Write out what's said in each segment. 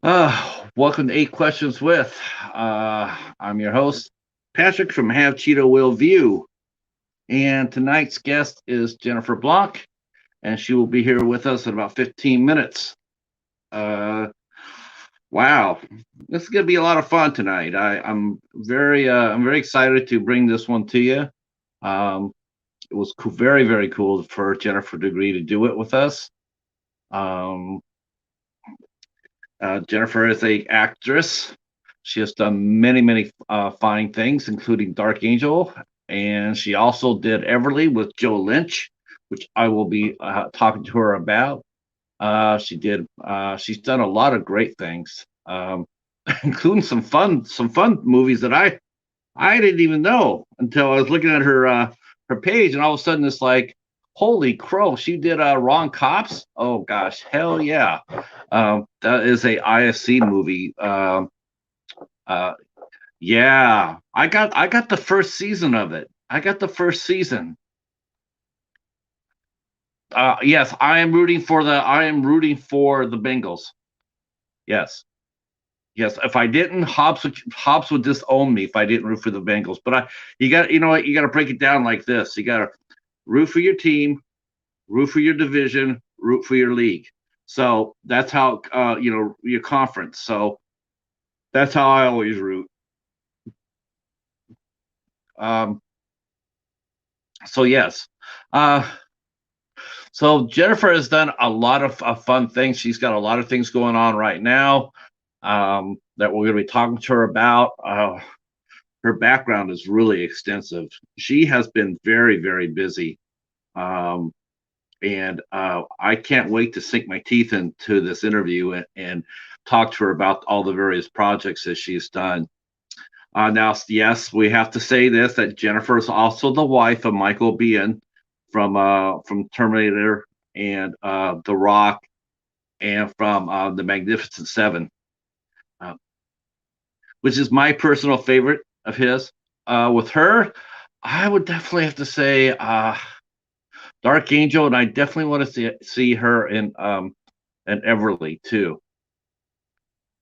Welcome to Eight Questions with. I'm your host, Patrick from Have Cheeto Will View. And tonight's guest is Jennifer Blanc, and she will be here with us in about 15 minutes. Uh, wow, this is going to be a lot of fun tonight. I'm very excited to bring this one to you. Um, it was very, very cool for Jennifer to agree to do it with us. Um, Jennifer is a actress. She has done many, many fine things, including Dark Angel, and she also did Everly with Joe Lynch, which I will be talking to her about. She did. She's done a lot of great things, including some fun movies that I didn't even know until I was looking at her page, and all of a sudden it's like, holy crow, she did Wrong Cops. Oh gosh, hell yeah. That is a ISC movie. Uh, yeah, I got the first season of it. I got the first season. Yes, I am rooting for the Bengals. Yes, yes. If I didn't, Hobbs would disown me if I didn't root for the Bengals. But you know what, you got to break it down like this. You got to root for your team, root for your division, root for your league. So that's how your conference. So that's how I always root. Um, so yes. Uh, so Jennifer has done a lot of fun things. She's got a lot of things going on right now that we're going to be talking to her about. Her background is really extensive. She has been very, very busy. Um, and I can't wait to sink my teeth into this interview and talk to her about all the various projects that she's done. Now, yes, we have to say this, that Jennifer is also the wife of Michael Biehn from Terminator and The Rock and from The Magnificent Seven, uh, which is my personal favorite of his. With her, I would definitely have to say Dark Angel, and I definitely want to see her in Everly too.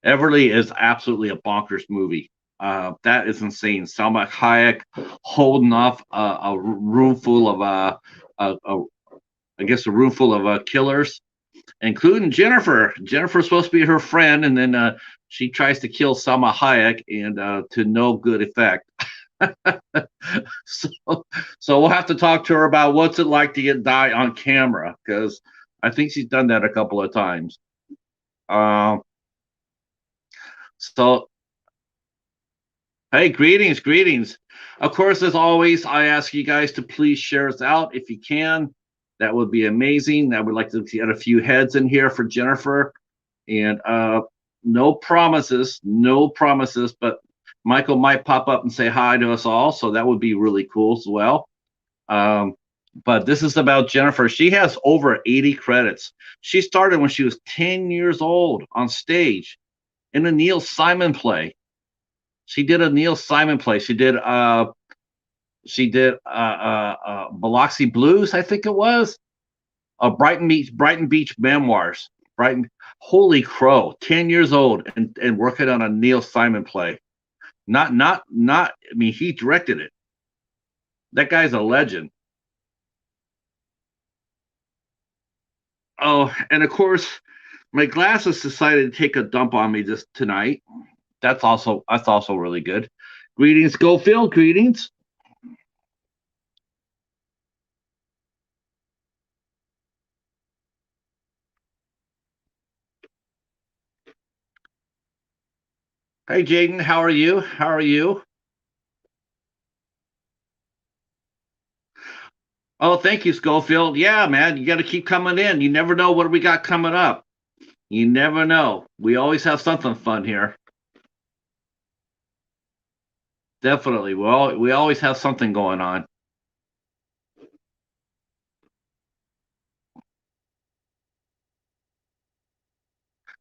Everly is absolutely a bonkers movie. That is insane. Salma Hayek holding off a room full of I guess a room full of killers, including Jennifer. Jennifer's supposed to be her friend, and then she tries to kill Salma Hayek, and to no good effect. so, so we'll have to talk to her about what's it like to get die on camera, because I think she's done that a couple of times. Uh, so hey, greetings, greetings. Of course, as always, I ask you guys to please share us out if you can. That would be amazing. I would like to get a few heads in here for Jennifer. And no promises, no promises, but Michael might pop up and say hi to us all. So that would be really cool as well. Um, but this is about Jennifer. She has over 80 credits. She started when she was 10 years old on stage in a Neil Simon play. She did a Neil Simon play. She did Biloxi Blues, I think it was. Brighton Beach Memoirs. Brighton, holy crow, 10 years old and working on a Neil Simon play. Not. I mean, he directed it. That guy's a legend. Oh, and of course, my glasses decided to take a dump on me this tonight. That's also really good. Greetings, Schofield. Greetings. Hey, Jaden. How are you? How are you? Oh, thank you, Schofield. Yeah, man, you got to keep coming in. You never know what we got coming up. You never know. We always have something fun here. Definitely. Well, we always have something going on.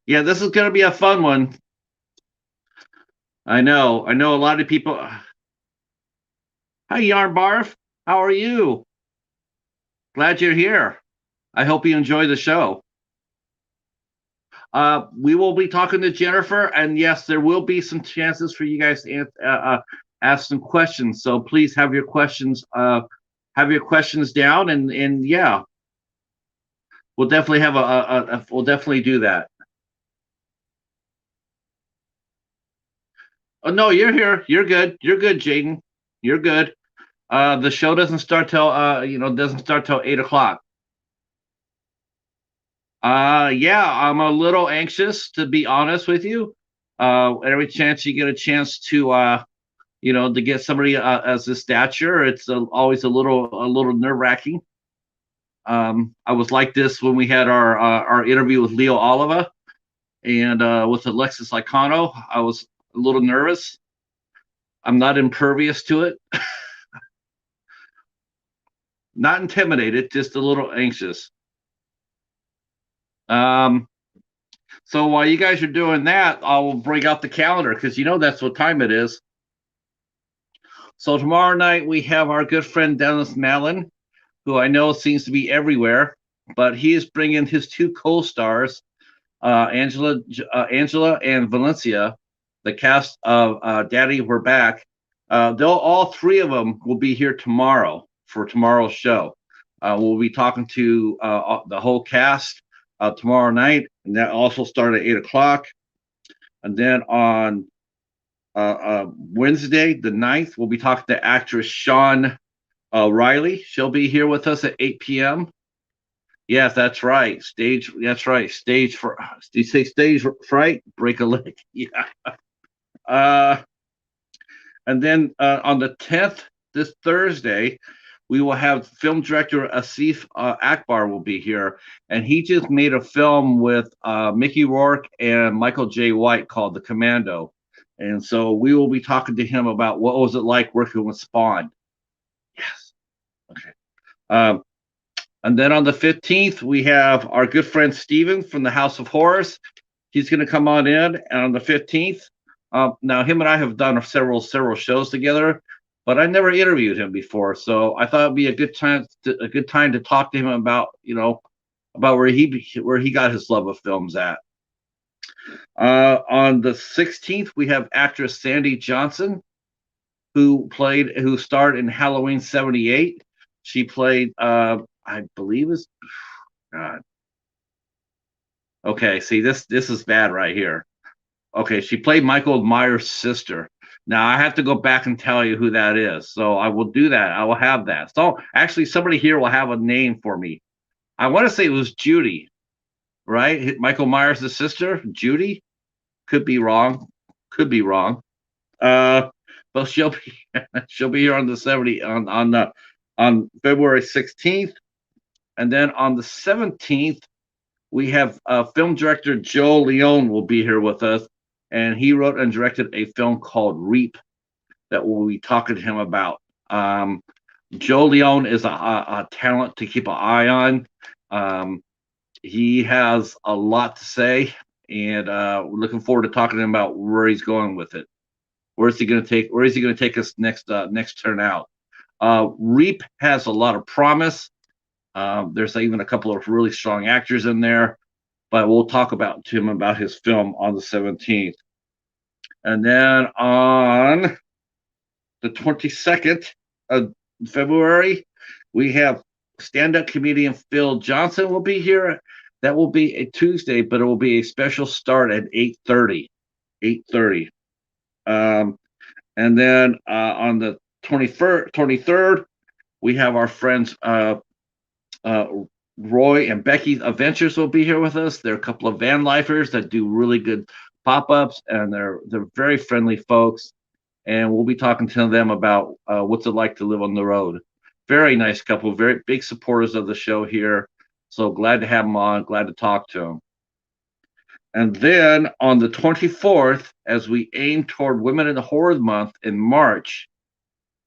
Yeah, this is going to be a fun one. I know. I know a lot of people. Hi, Yarn Barf. How are you? Glad you're here. I hope you enjoy the show. We will be talking to Jennifer, and yes, there will be some chances for you guys to ask some questions. So please have your questions down, and yeah, we'll definitely have we'll definitely do that. Oh no, you're here. You're good. You're good, Jaden. You're good. The show doesn't start till doesn't start till 8 o'clock. Yeah, I'm a little anxious to be honest with you. Every chance you get a chance to to get somebody as this stature, it's always a little nerve wracking. I was like this when we had our interview with Leo Oliva and with Alexis Licano. I was a little nervous. I'm not impervious to it, not intimidated, just a little anxious. Um, so while you guys are doing that, I'll bring out the calendar because that's what time it is. So tomorrow night we have our good friend Dennis Mallon, who I know seems to be everywhere, but he is bringing his two co-stars, Angela and Valencia, the cast of Daddy We're Back. They'll all three of them will be here tomorrow for tomorrow's show. We'll be talking to the whole cast tomorrow night, and that also started at 8 o'clock. And then on Wednesday, the 9th, we'll be talking to actress Sean Riley. She'll be here with us at 8 p.m. Yes, that's right. Stage. That's right. Stage for. Do you say stage fright? Break a leg. Yeah. Uh, and then on the 10th, this Thursday, we will have film director Asif Akbar will be here, and he just made a film with Mickey Rourke and Michael J. White called The Commando, and so we will be talking to him about what was it like working with Spawn. Yes. Okay. Um, and then on the 15th, we have our good friend Steven from the House of Horrors. He's going to come on in, and on the 15th, now him and I have done several shows together, but I never interviewed him before, so I thought it'd be a good time to talk to him about about where he got his love of films at. On the 16th, we have actress Sandy Johnson, who starred in Halloween '78. She played, I believe is God. Okay, see this is bad right here. Okay, she played Michael Myers' sister. Now I have to go back and tell you who that is. So I will do that. I will have that. So actually, somebody here will have a name for me. I want to say it was Judy, right? Michael Myers' sister, Judy. Could be wrong. Could be wrong. Uh, but she'll be she'll be here on the 70 on February 16th, and then on the 17th we have film director Joe Leone will be here with us, and he wrote and directed a film called Reap that we'll be talking to him about. Joe Leone is a talent to keep an eye on. He has a lot to say, and we're looking forward to talking to him about where he's going with it. Where is he going to take us next turn out? Reap has a lot of promise. There's even a couple of really strong actors in there, but we'll talk to him about his film on the 17th. And then on the 22nd of February, we have stand-up comedian Phil Johnson will be here. That will be a Tuesday, but it will be a special start at 8:30. 8:30. And then on the 23rd, we have our friends Roy and Becky's Adventures will be here with us. They're a couple of van lifers that do really good pop-ups, and they're very friendly folks. And we'll be talking to them about what's it like to live on the road. Very nice couple, very big supporters of the show here. So glad to have them on, glad to talk to them. And then on the 24th, as we aim toward Women in the Horror Month in March,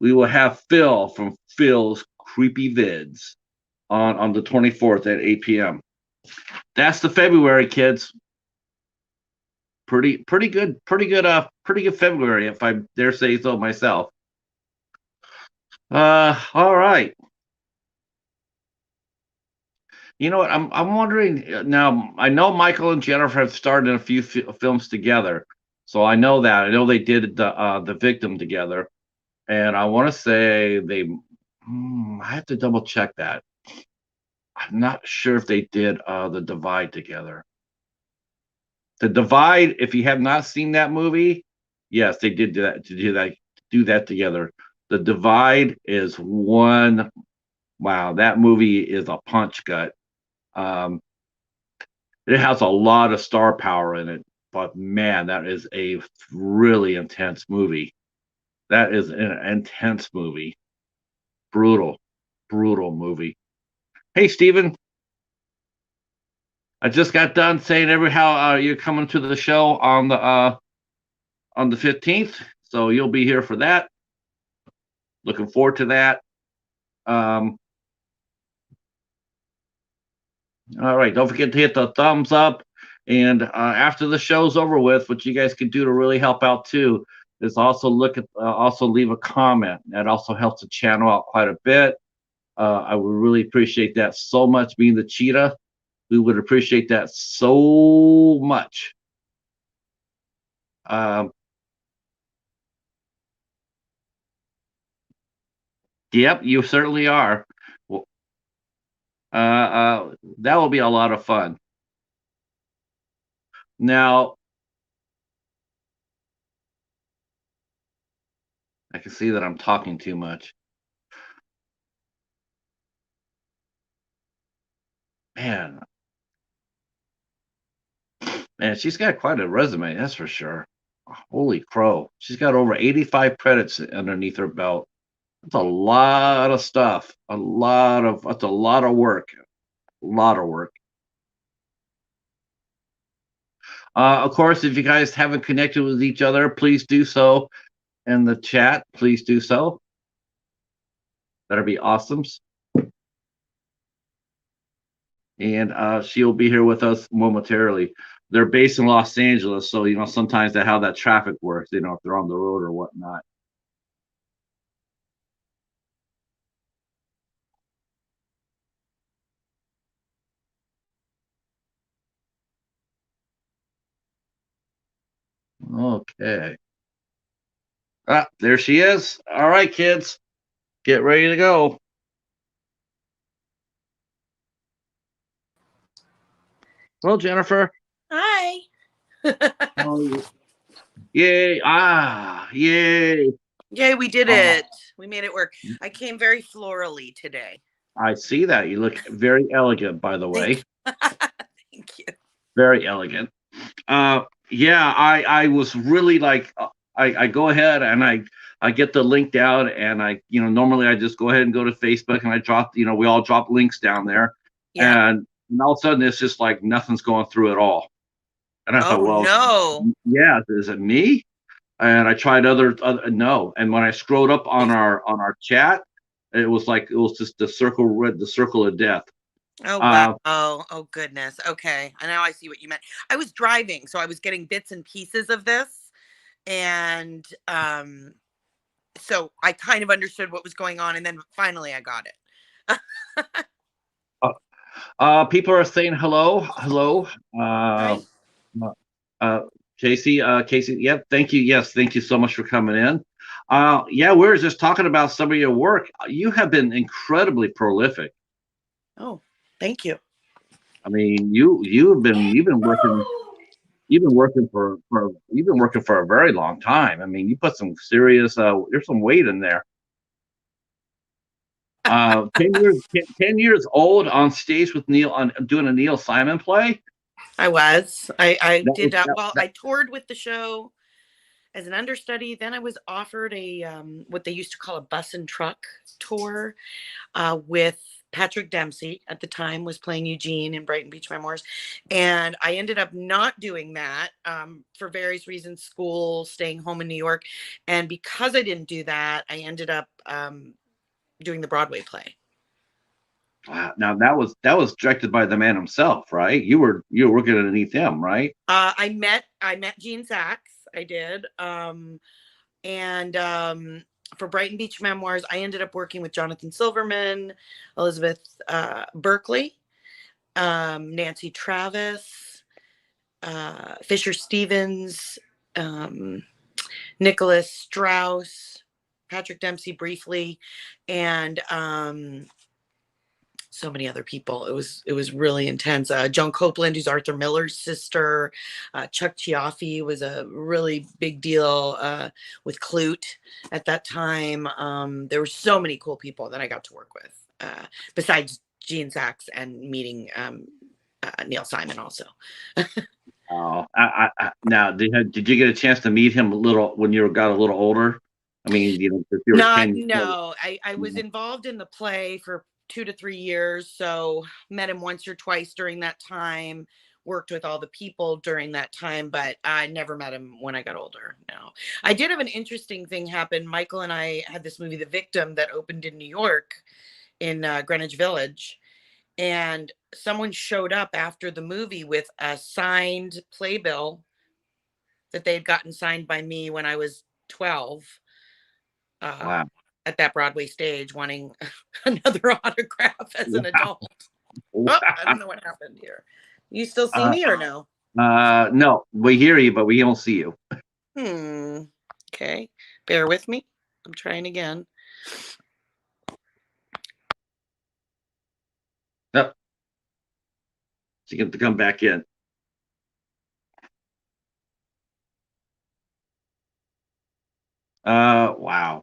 we will have Phil from Phil's Creepy Vids on the 24th at 8 p.m. That's the February, kids. Pretty good February, if I dare say so myself. All right. You know what? I'm wondering now. I know Michael and Jennifer have starred in a few films together, so I know that. I know they did the Victim together, and I want to say they. I have to double check that. I'm not sure if they did the Divide together. The Divide. If you have not seen that movie, yes, they did do that. To do that together. The Divide is one. Wow, that movie is a punch gut. Um, It has a lot of star power in it, but man, that is a really intense movie. That is an intense movie. Brutal, brutal movie. Hey, Steven, I just got done saying every how you're coming to the show on the 15th, so you'll be here for that. Looking forward to that. Um, all right, don't forget to hit the thumbs up. And after the show's over with, what you guys can do to really help out too is also also leave a comment. That also helps the channel out quite a bit. I would really appreciate that so much. Being the cheetah, we would appreciate that so much. Um, yep, you certainly are. Well, that will be a lot of fun. Now, I can see that I'm talking too much. Man, man, she's got quite a resume, that's for sure. Holy crow. She's got over 85 credits underneath her belt. That's a lot of stuff. That's a lot of work. A lot of work. Of course, if you guys haven't connected with each other, please do so in the chat. Please do so. That'll be awesome. And she'll be here with us momentarily. They're based in Los Angeles, so sometimes they how that traffic works. If they're on the road or whatnot. Okay. There she is. All right, kids, get ready to go. Well, Jennifer. Hi. Oh, yay! Yay! Yay, we did Oh, it. We made it work. I came very florally today. I see that. You look very elegant, by the Thank way. you. Thank you. Very elegant. Yeah, I was really like, I go ahead and I get the link down, and normally I just go ahead and go to Facebook, and I drop, we all drop links down there, Yeah. and all of a sudden it's just like nothing's going through at all. And I thought, Oh, well, no. yeah, is it me? And I tried other no. And when I scrolled up on our chat, it was just the circle of death. Oh, wow. Uh, Oh, goodness. Okay. I Now I see what you meant. I was driving, so I was getting bits and pieces of this. And so I kind of understood what was going on. And then finally I got it. People are saying hello, hello. Hi. Uh, Casey, yep, thank you. Yes, thank you so much for coming in. Yeah, we were just talking about some of your work. You have been incredibly prolific. Oh, thank you. I mean, you've been working for a very long time. I mean, you put some serious there's some weight in there. 10 years old on stage with Neil on doing a Neil Simon play. I was. I That was did well, I toured with the show as an understudy. Then I was offered a what they used to call a bus and truck tour with Patrick Dempsey. At the time, was playing Eugene in Brighton Beach Memoirs, and I ended up not doing that for various reasons: school, staying home in New York, and because I didn't do that, I ended up doing the Broadway play. Now that was directed by the man himself, right? You were working underneath him, right? I met Gene Sachs. I did. And for Brighton Beach Memoirs, I ended up working with Jonathan Silverman, Elizabeth Berkley, Nancy Travis, Fisher Stevens, Nicholas Strauss, Patrick Dempsey briefly, and so many other people. It was really intense. Joan Copeland, who's Arthur Miller's sister. Chuck Chiaffi was a really big deal with Clute at that time. There were so many cool people that I got to work with, besides Gene Sachs and meeting Neil Simon also. Oh, now did you get a chance to meet him a little when you got a little older? I mean, if you were Not 10 years no. I was involved in the play for 2 to 3 years, so met him once or twice during that time. Worked with all the people during that time, but I never met him when I got older. No, I did have an interesting thing happen. Michael and I had this movie, The Victim, that opened in New York in Greenwich Village, and someone showed up after the movie with a signed playbill that they had gotten signed by me when I was 12, Wow. at that Broadway stage, wanting another autograph as an adult. Oh, I don't know what happened here. You still see me or no? No, we hear you, but we don't see you. Okay. Bear with me. I'm trying again. Yep. So you get to come back in. Wow.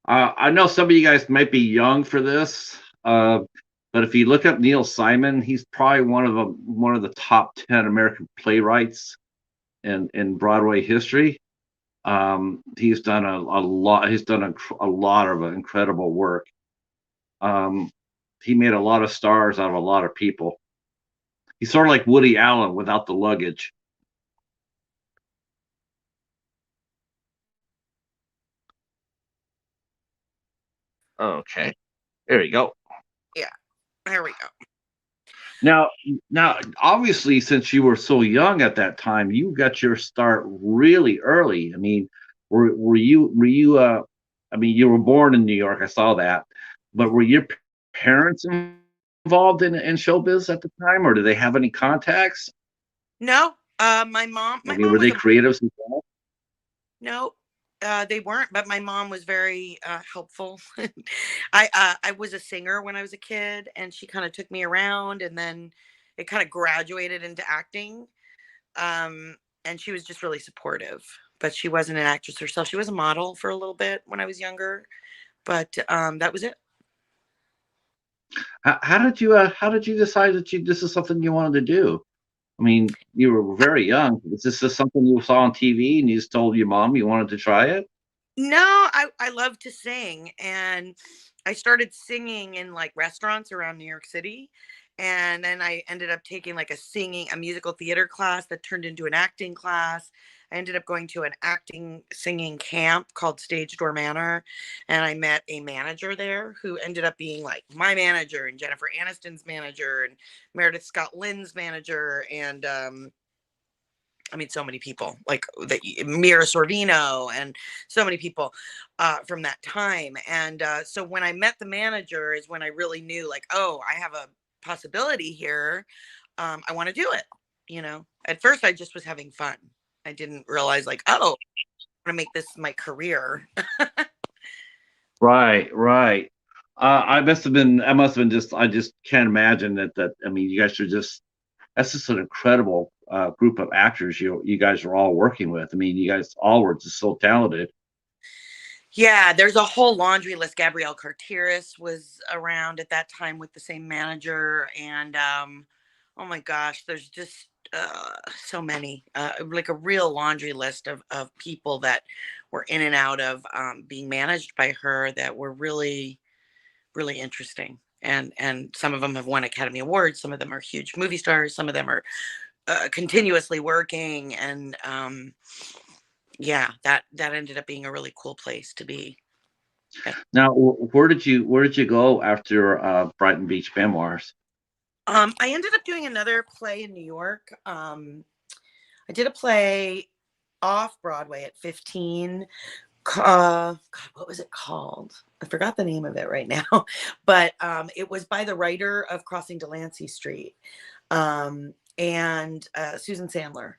I know some of you guys might be young for this, but if you look up Neil Simon, he's probably one of the top 10 American playwrights in Broadway history. He's done a lot. He's done a lot of incredible work. He made a lot of stars out of a lot of people. He's sort of like Woody Allen without the luggage. Okay, there you go. Yeah, there we go. Now, obviously, since you were so young at that time, you got your start really early. I mean, were you? I mean, you were born in New York. I saw that, but were your parents involved in showbiz at the time, or did they have any contacts? No, my mom. I My mean, mom were was they a creatives as well? no. They weren't, but my mom was very helpful. I was a singer when I was a kid, and she kind of took me around, and then it kind of graduated into acting. And she was just really supportive. But she wasn't an actress herself. She was a model for a little bit when I was younger, but that was it. How did you decide that this is something you wanted to do? I mean, you were very young. Is this just something you saw on TV and you just told your mom you wanted to try it? No, I love to sing, and I started singing in like restaurants around New York City, and then I ended up taking like a musical theater class that turned into an acting class. I ended up going to an acting singing camp called Stage Door Manor, and I met a manager there who ended up being like my manager and Jennifer Aniston's manager and Meredith Scott Lynn's manager, and I mean, so many people like that, Mira Sorvino, and so many people from that time. And so when I met the manager is when I really knew, like, oh, I have a possibility here. I want to do it. At first I just was having fun. I didn't realize, like, oh, I want to make this my career. Right, right. I must have been just, I just can't imagine that. I mean, you guys are just, that's just an incredible group of actors you guys are all working with. I mean, you guys all were just so talented. Yeah, there's a whole laundry list. Gabrielle Carteris was around at that time with the same manager, and oh my gosh, there's just so many, like a real laundry list of people that were in and out of being managed by her that were really, really interesting. And some of them have won Academy Awards. Some of them are huge movie stars. Some of them are continuously working, and yeah, that ended up being a really cool place to be. Yeah. Now, where did you go after Brighton Beach Memoirs? I ended up doing another play in New York. I did a play off Broadway at 15 God, what was it called? I forgot the name of it right now, but it was by the writer of Crossing Delancey Street, and Susan Sandler.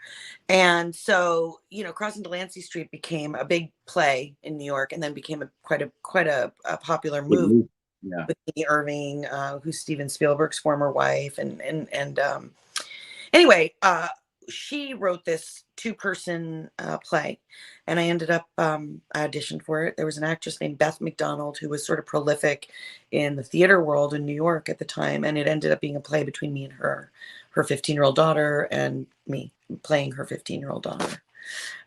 And so, Crossing Delancey Street became a big play in New York, and then became quite a popular Big movie move. Yeah. with Amy Irving, who's Steven Spielberg's former wife, and anyway, she wrote this two-person play, and I ended up I auditioned for it. There was an actress named Beth McDonald who was sort of prolific in the theater world in New York at the time, and it ended up being a play between me and her 15-year-old daughter, and me playing her 15-year-old daughter.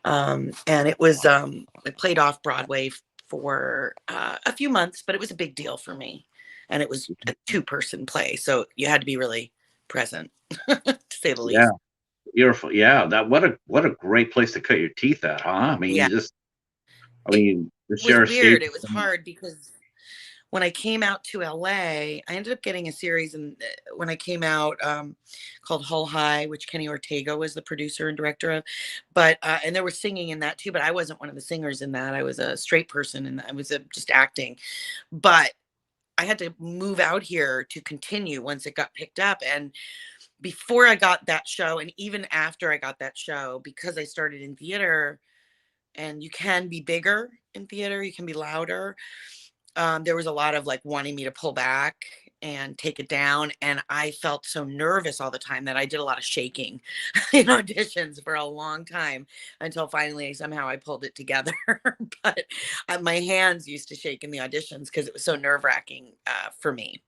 And it played off Broadway for a few months, but it was a big deal for me, and it was a two-person play, so you had to be really present, to say the Yeah. least. Beautiful. Yeah. What a great place to cut your teeth at, huh? I mean, Yeah, it the was share stage. weird. It was hard because when I came out to LA, I ended up getting a series, and when I came out, called Hull High, which Kenny Ortega was the producer and director of. But and there was singing in that too, but I wasn't one of the singers in that. I was a straight person, and I was just acting. But I had to move out here to continue once it got picked up. And before I got that show, and even after I got that show, because I started in theater, and you can be bigger in theater, you can be louder. There was a lot of like wanting me to pull back and take it down. And I felt so nervous all the time that I did a lot of shaking in auditions for a long time, until finally somehow I pulled it together. But my hands used to shake in the auditions because it was so nerve wracking for me.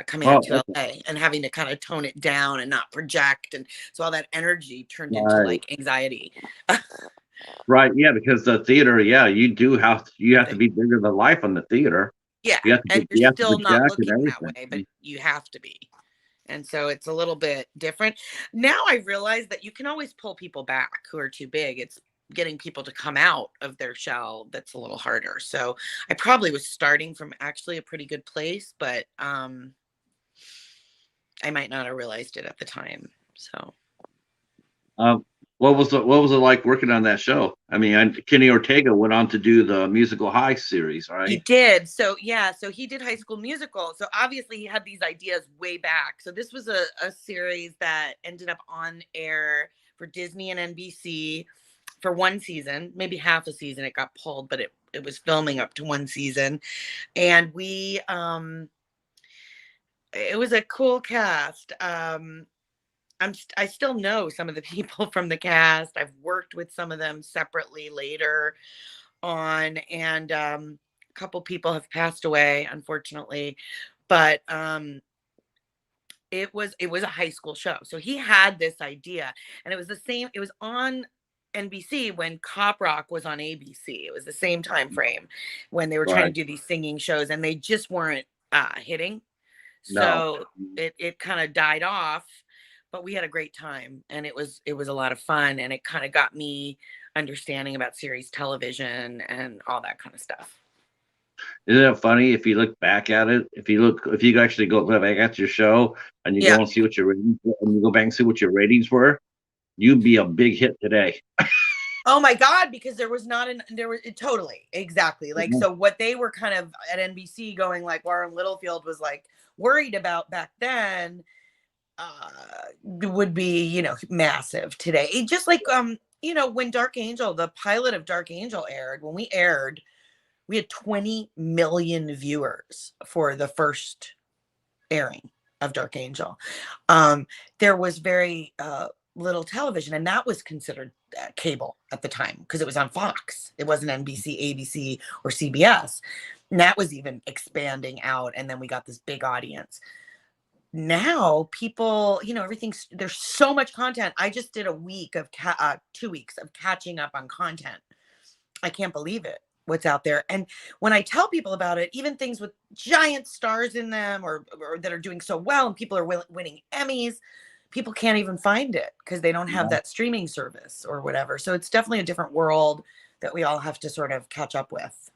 Coming out Oh, to okay. LA and having to kind of tone it down and not project. And so all that energy turned into Right. like anxiety. Right. Yeah. Because the theater, yeah, you have to be bigger than life on the theater. Yeah. And you're You have to still not project and looking that everything. way, but you have to be. And so it's a little bit different. Now I realize that you can always pull people back who are too big. It's getting people to come out of their shell that's a little harder. So I probably was starting from actually a pretty good place, but I might not have realized it at the time. So Um, what was it like working on that show? I mean, Kenny Ortega went on to do the musical High series, he right? did. So yeah, so he did High School Musical. So obviously he had these ideas way back. So this was a series that ended up on air for Disney and NBC for one season, maybe half a season. It got pulled, but it was filming up to one season. And it was a cool cast. I still know some of the people from the cast. I've worked with some of them separately later on, and a couple people have passed away, unfortunately. But it was a high school show. So he had this idea, and it was the same. It was on NBC when Cop Rock was on ABC. It was the same time frame when they were trying to Right. do these singing shows, and they just weren't hitting. No. So it kind of died off, but we had a great time, and it was a lot of fun, and it kind of got me understanding about series television and all that kind of stuff. Isn't it funny if you look back at it? If you actually go look back at your show and you Yeah. go and see what your ratings were, and you go back and see what your ratings were, you'd be a big hit today. Oh my God, because there was totally exactly like, Mhm. so what they were kind of at NBC going like Warren Littlefield was like worried about back then uh would be, massive today. It just like when Dark Angel, the pilot of Dark Angel aired, when we aired, we had 20 million viewers for the first airing of Dark Angel. There was very little television, and that was considered cable at the time because it was on Fox. It wasn't NBC, ABC, or CBS. And that was even expanding out, and then we got this big audience. Now people, there's so much content. I just did 2 weeks of catching up on content. I can't believe it, what's out there. And when I tell people about it, even things with giant stars in them, or that are doing so well and people are winning Emmys, people can't even find it because they don't have Yeah. that streaming service or whatever. So it's definitely a different world that we all have to sort of catch up with.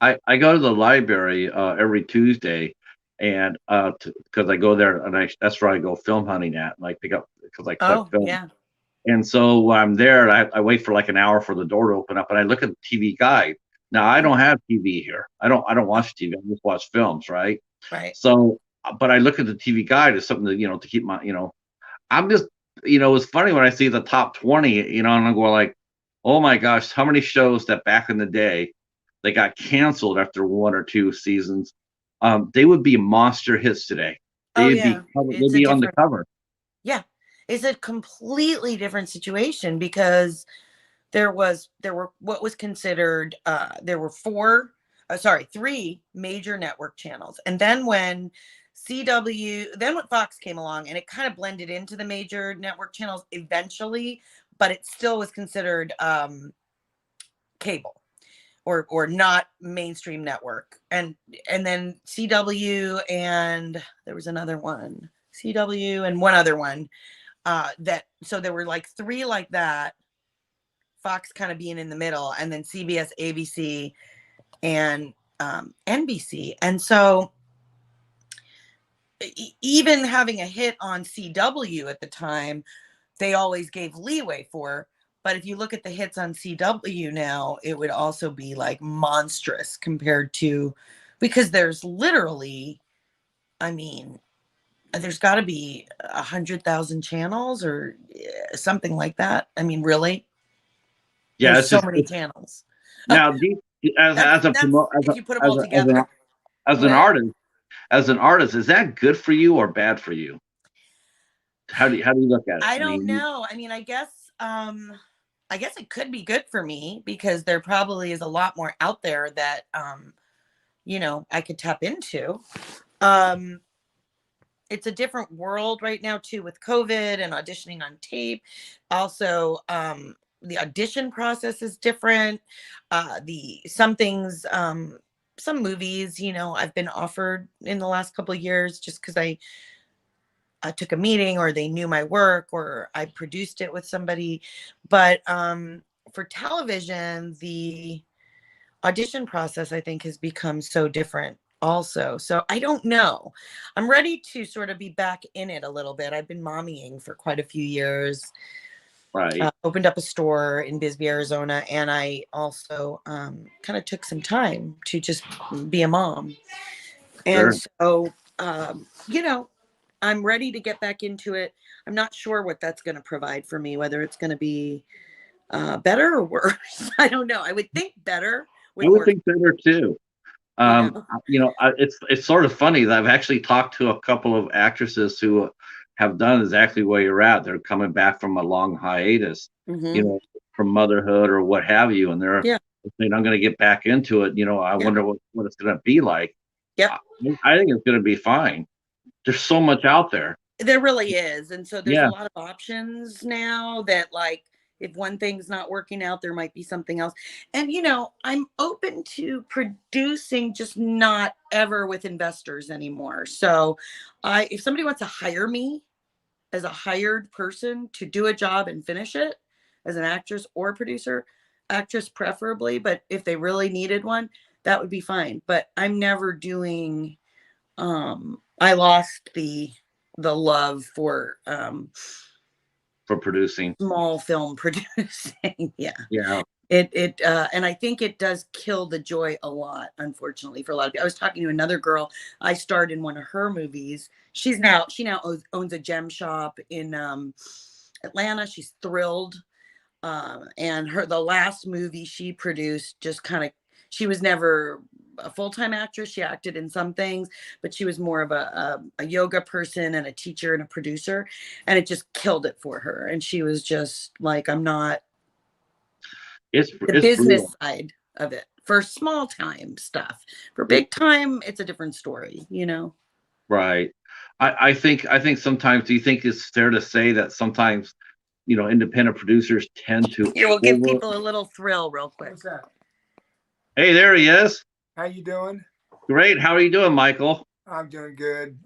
I go to the library every Tuesday, and because I go there and that's where I go film hunting at, and I pick up because I collect Oh, film. yeah. And so when I'm there, I wait for like an hour for the door to open up, and I look at the TV guide, Now I don't have TV here. I don't watch TV. I just watch films, right? Right. So, but I look at the TV guide as something to keep my I'm just it's funny when I see the top 20, and I'm going like, oh my gosh, how many shows that back in the day they got canceled after one or two seasons, they would be monster hits today. Oh They'd be yeah, they'd be on the cover. yeah, it's a completely different situation because there were what was considered there were three major network channels, and then when Fox came along and it kind of blended into the major network channels eventually, but it still was considered cable or not mainstream network. And then CW, and there was another one, CW and one other one, so there were like three like that, Fox kind of being in the middle, and then CBS, ABC, and NBC. And so even having a hit on CW at the time, they always gave leeway for. But if you look at the hits on CW now, it would also be like monstrous compared to, because there's literally, I mean, there's got to be 100,000 channels or something like that. I mean, really, Yeah, there's it's so just many channels. now That's if you put them all together. as an artist, is that good for you or bad for you? How do you look at it? I don't know. I mean, I guess it could be good for me because there probably is a lot more out there that I could tap into. It's a different world right now too with COVID and auditioning on tape. Also, the audition process is different. Some things, some movies, I've been offered in the last couple of years just because I took a meeting or they knew my work or I produced it with somebody. But for television, the audition process, I think, has become so different also. So I don't know. I'm ready to sort of be back in it a little bit. I've been mommying for quite a few years. Right. Opened up a store in Bisbee, Arizona, and I also kind of took some time to just be a mom. And Sure. so, I'm ready to get back into it. I'm not sure what that's going to provide for me, whether it's going to be better or worse. I don't know. I would think better with I would more, think better too. It's sort of funny that I've actually talked to a couple of actresses who have done exactly where you're at. They're coming back from a long hiatus, Mm-hmm. from motherhood or what have you, and they're Yeah. saying, "I'm going to get back into it." I Yeah. wonder what it's going to be like. Yep. I think it's going to be fine. There's so much out there. There really is. And so there's a Yeah, lot of options now that, like, if one thing's not working out, there might be something else. And, I'm open to producing, just not ever with investors anymore. So if somebody wants to hire me as a hired person to do a job and finish it as an actress or producer, actress preferably, but if they really needed one, that would be fine. But I'm never doing, I lost the love for producing. small film producing. Yeah. Yeah, And I think it does kill the joy a lot, unfortunately, for a lot of people. I was talking to another girl. I starred in one of her movies. She now owns a gem shop in Atlanta. She's thrilled. And the last movie she produced just kind of, she was never a full-time actress. She acted in some things, but she was more of a yoga person and a teacher and a producer, and it just killed it for her. And she was just like, I'm not the it's brutal. business side of it for small time stuff. For big time, it's a different story, Right. I think sometimes, do you think it's fair to say that sometimes, independent producers tend to You will give over. people a little thrill real quick. What's that? Hey, there he is. How you doing? Great. How are you doing, Michael? I'm doing good.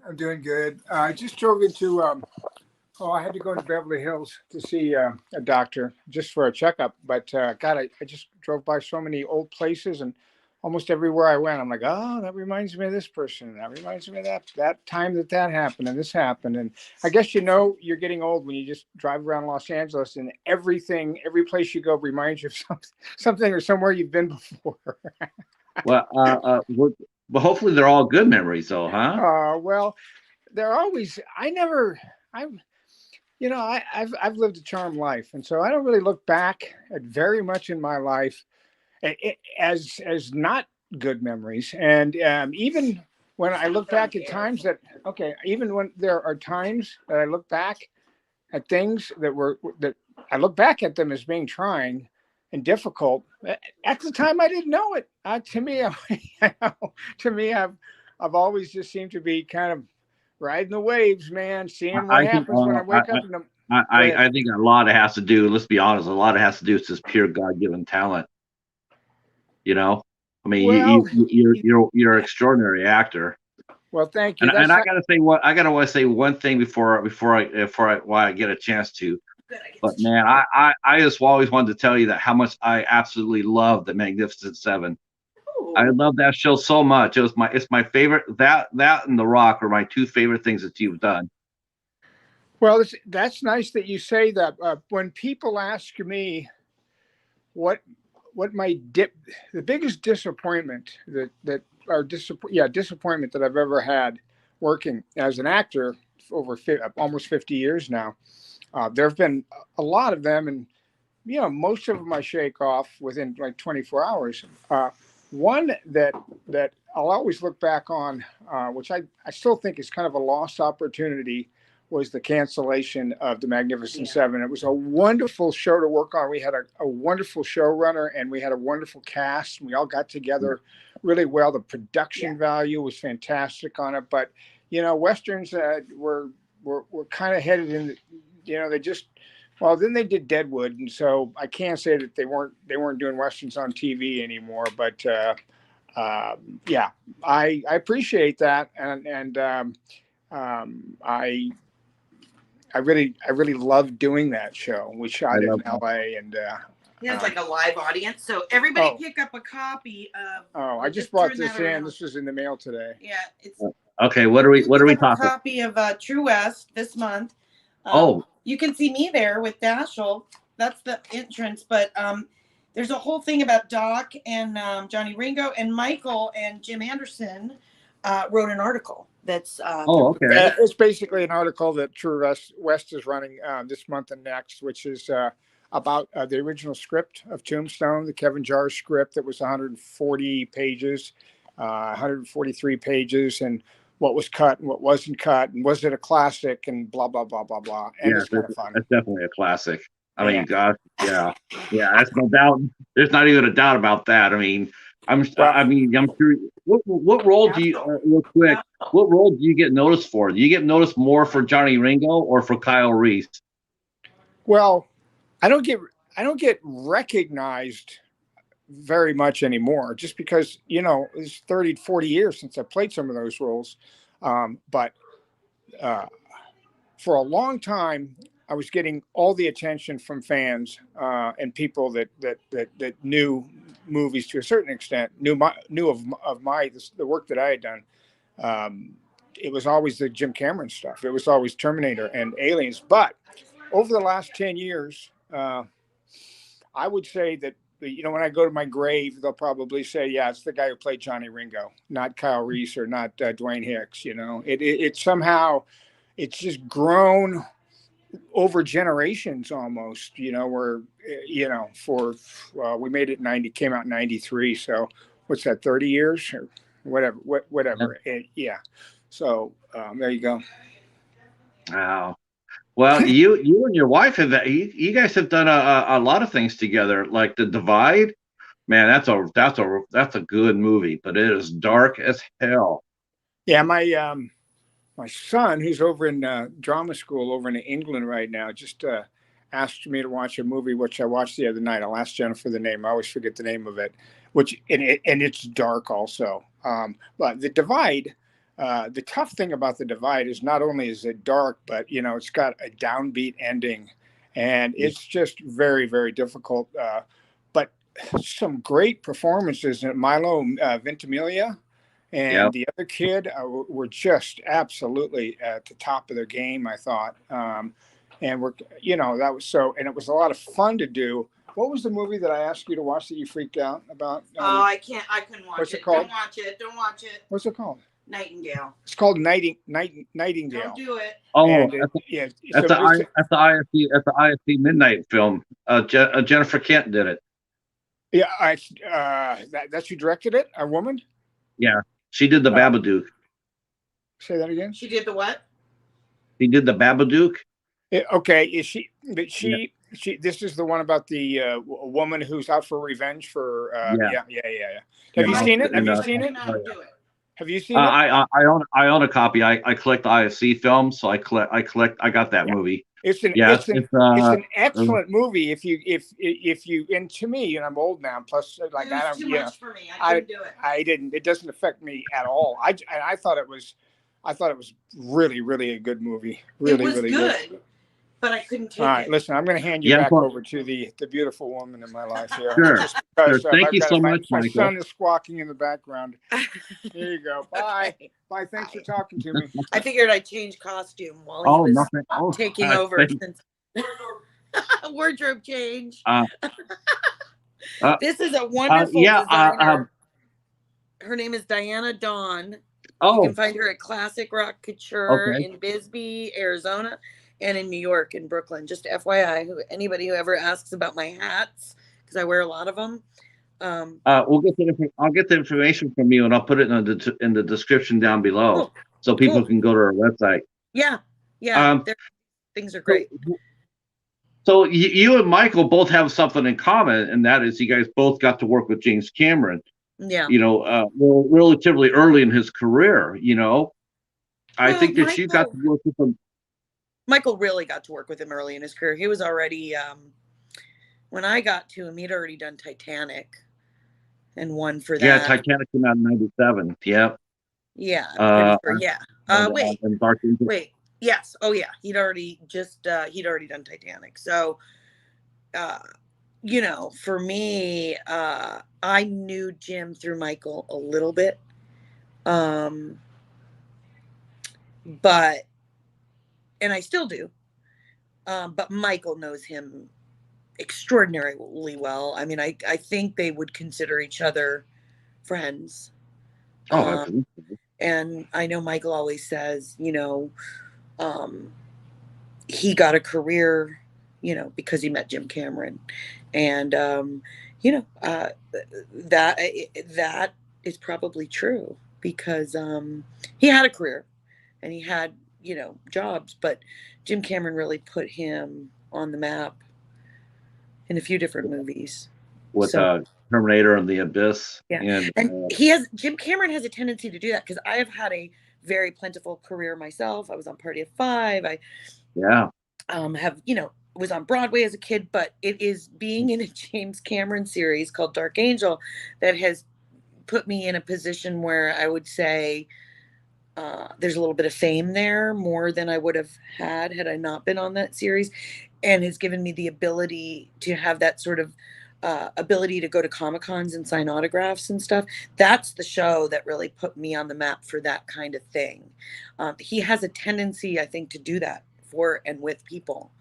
I just drove into. I had to go to Beverly Hills to see a doctor just for a checkup. But God, I just drove by so many old places and almost everywhere I went, I'm like, oh, that reminds me of this person. That reminds me of that time that happened and this happened. And I guess you're getting old when you just drive around Los Angeles and every place you go reminds you of something or somewhere you've been before. Well, but hopefully they're all good memories, though, huh? Well, they're always. I never. I I've lived a charmed life, and so I don't really look back at very much in my life as not good memories. And even when I look back at times even when there are times that I look back at things that I look back at them as being trying and difficult. At the time, I didn't know it. To me, to me, I've always just seemed to be kind of riding the waves, man, seeing what I think happens when I wake up. I think a lot of it has to do. Let's be honest. A lot of it has to do with just pure God-given talent. You know, I mean, Well, you're an extraordinary actor. well, thank you. And I gotta say want to say one thing before I get a chance to. But man, I just always wanted to tell you that how much I absolutely love the Magnificent Seven. I love that show so much. It's my favorite. That and The Rock are my two favorite things that you've done. Well, that's nice that you say that. When people ask me what the biggest disappointment disappointment that I've ever had working as an actor over almost 50 years now. There have been a lot of them, and most of them I shake off within like 24 hours. One that I'll always look back on, which I still think is kind of a lost opportunity, was the cancellation of the Magnificent Seven. It was a wonderful show to work on. We had a wonderful showrunner, and we had a wonderful cast. We all got together really well. The production value was fantastic on it, but westerns were kind of headed in. Then they did Deadwood, and so I can't say that they weren't doing westerns on TV anymore. But I appreciate that, and I really loved doing that show. We shot it in LA, and he has like a live audience. So everybody pick up a copy of. Oh, I just brought this in. This was in the mail today. Yeah, it's okay. What are we talking? A copy of True West this month. You can see me there with Dashiell. That's the entrance, but there's a whole thing about Doc and Johnny Ringo, and Michael and Jim Anderson wrote an article. That's okay. It's basically an article that True West is running this month and next, which is about the original script of Tombstone, the Kevin Jarre script that was 140 pages, 143 pages, and what was cut and what wasn't cut, and was it a classic, and blah blah blah blah blah. And it's kind of fun. That's definitely a classic. I mean, gosh, yeah. That's no doubt. There's not even a doubt about that. I mean, I'm curious. What role do you real quick? What role do you get noticed for? Do you get noticed more for Johnny Ringo or for Kyle Reese? Well, I don't get recognized very much anymore, just because it's 30 to 40 years since I played some of those roles. But for a long time, I was getting all the attention from fans and people that knew movies to a certain extent, knew of the work that I had done. It was always the Jim Cameron stuff. It was always Terminator and Aliens. But over the last 10 years, I would say that, when I go to my grave, they'll probably say, yeah, it's the guy who played Johnny Ringo, not Kyle Reese or not Dwayne Hicks. It somehow, it's just grown over generations almost, where, we made it came out in 93. So what's that, 30 years or whatever. Yeah. So there you go. Wow. Well, you and your wife you guys have done a lot of things together, like The Divide. Man, that's a good movie, but it is dark as hell. Yeah, my son, who's over in drama school over in England right now, just asked me to watch a movie which I watched the other night. I'll ask Jennifer the name. I always forget the name of it. And it's dark also. But The Divide. The tough thing about The Divide is not only is it dark, but it's got a downbeat ending, and it's just very, very difficult. But some great performances. Milo Ventimiglia and Yep. the other kid were just absolutely at the top of their game, I thought. And we're, that was so, and it was a lot of fun to do. What was the movie that I asked you to watch that you freaked out about? Oh, I couldn't watch what's it. it called? Don't watch it. What's it called? Nightingale. It's called Nightingale. Don't do it. Oh, And at so the IFC midnight film. Jennifer Kent did it. yeah, that's who directed it? A woman? Yeah, she did the Babadook. Say that again. She did the what? She did the Babadook. Okay, is she? But she. This is the one about the woman who's out for revenge for. Yeah. Have you seen it? Have you seen it? Have you seen it? I own a copy. I collect IFC films, so I got that movie. It's an excellent movie. If you, and to me, and I'm old now. Plus, like, I don't. Too much for me. I couldn't do it. I didn't. It doesn't affect me at all. I thought it was really, really a good movie. Really, really good. But I couldn't take it. All right, listen, I'm going to hand you back over to the beautiful woman in my life here. Sure. Thank you so much, my Michael. son is squawking in the background. There you go. Bye. Bye. Thanks for talking to me. I figured I'd change costume while he was taking over. Wardrobe change. This is a wonderful designer. Her name is Diana Dawn. You can find her at Classic Rock Couture in Bisbee, Arizona, and in New York, in Brooklyn. Just FYI, anybody who ever asks about my hats, because I wear a lot of them. I'll get the information from you, and I'll put it in the description down below, so people can go to our website. Yeah. Things are great. So you and Michael both have something in common, and that is you guys both got to work with James Cameron. Yeah. Relatively early in his career. I think that you got to work with him. Michael really got to work with him early in his career. He was already, when I got to him, he'd already done Titanic and won for that. Yeah, Titanic came out in '97. Yep. Yeah. Wait. Yes. Oh, yeah. He'd already done Titanic. So, for me, I knew Jim through Michael a little bit. And I still do. But Michael knows him extraordinarily well. I mean, I think they would consider each other friends. And I know Michael always says, he got a career, because he met Jim Cameron. And, that is probably true because he had a career and he had, jobs, but Jim Cameron really put him on the map in a few different movies. With Terminator and The Abyss. Yeah. And Jim Cameron has a tendency to do that because I have had a very plentiful career myself. I was on Party of Five. Was on Broadway as a kid, but it is being in a James Cameron series called Dark Angel that has put me in a position where I would say there's a little bit of fame there, more than I would have had I not been on that series, and has given me the ability to have that sort of ability to go to Comic-Cons and sign autographs and stuff. That's the show that really put me on the map for that kind of thing. He has a tendency, I think, to do that for and with people.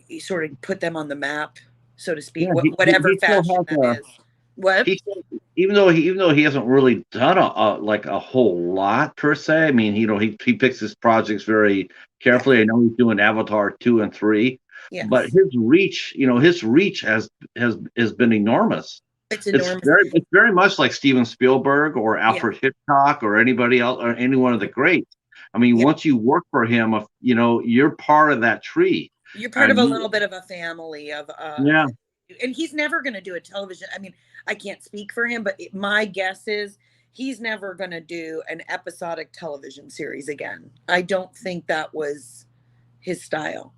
He sort of put them on the map, so to speak, whatever fashion that is. What? Even though he hasn't really done a whole lot per se. I mean, he picks his projects very carefully. Yeah. I know he's doing Avatar 2 and 3, but his reach has been enormous. It's enormous. It's very much like Steven Spielberg or Alfred Hitchcock or anybody else or any one of the greats. I mean, once you work for him, you're part of that tree. You're part of a little bit of a family of and he's never going to do a television. I mean, I can't speak for him, but my guess is he's never going to do an episodic television series again. I don't think that was his style.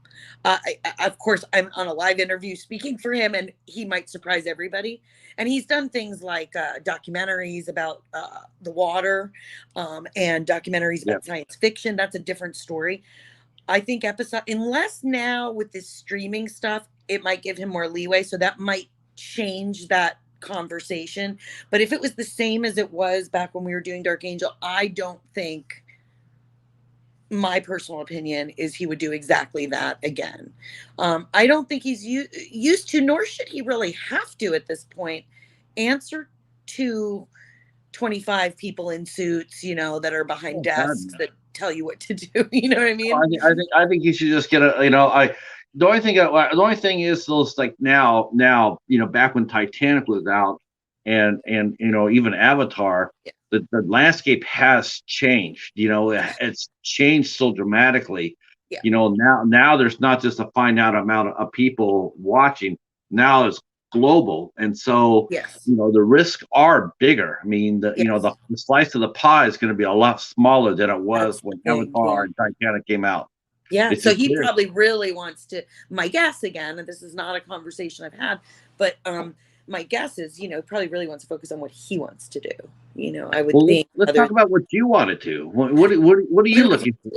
Of course, I'm on a live interview speaking for him, and he might surprise everybody. And he's done things like documentaries about the water and documentaries about science fiction. That's a different story. I think unless now with this streaming stuff, it might give him more leeway. So that might change that conversation. But if it was the same as it was back when we were doing Dark Angel, I don't think, my personal opinion is, he would do exactly that again. I don't think he's used to, nor should he really have to at this point, answer to 25 people in suits, that are behind desks that tell you what to do. You know what I mean? I think you should just get a, the only thing is those, like, now, back when Titanic was out, and even Avatar, Yeah. the landscape has changed. It's changed so dramatically. Yeah. Now there's not just a finite amount of people watching. Now it's global, and so Yes. the risks are bigger. I mean, Yes. the slice of the pie is going to be a lot smaller than it was That's when the thing, Avatar yeah. and Titanic came out. Yeah. It's So just he weird. probably really wants to, my guess again, and this is not a conversation I've had, but my guess is, probably really wants to focus on what he wants to do. I would think. Let's talk about what you want to do. What are you looking for?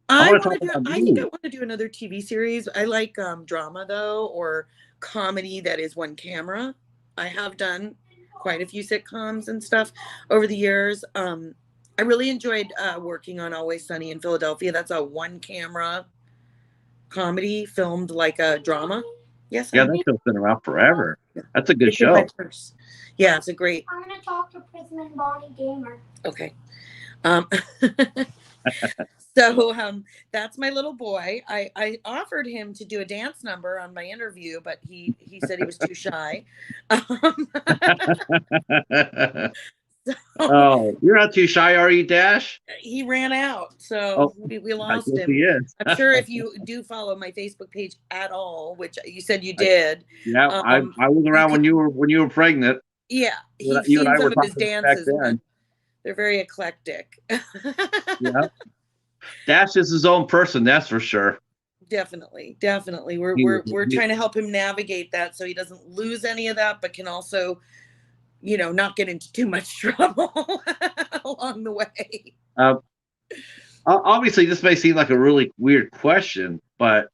I want to talk about I think I you. want to do another TV series. I like drama though, or comedy that is one camera. I have done quite a few sitcoms and stuff over the years. I really enjoyed working on Always Sunny in Philadelphia. That's a one camera comedy filmed like a drama. Yes. Yeah, that show's been around forever. That's a good It's in my show. purse. Yeah, it's a great. I'm gonna talk to Prism and Bonnie Gamer. Okay. So that's my little boy. I offered him to do a dance number on my interview, but he said he was too shy. Oh, you're not too shy, are you, Dash? He ran out, so we lost him. He is. I'm sure if you do follow my Facebook page at all, which you said you did. Yeah, I was around when you were pregnant. Yeah, he's You and seen I some were of his talking back dances. then. They're very eclectic. Yeah, Dash is his own person, that's for sure. Definitely. We're trying to help him navigate that so he doesn't lose any of that, but can also, not get into too much trouble along the way. Obviously, this may seem like a really weird question, but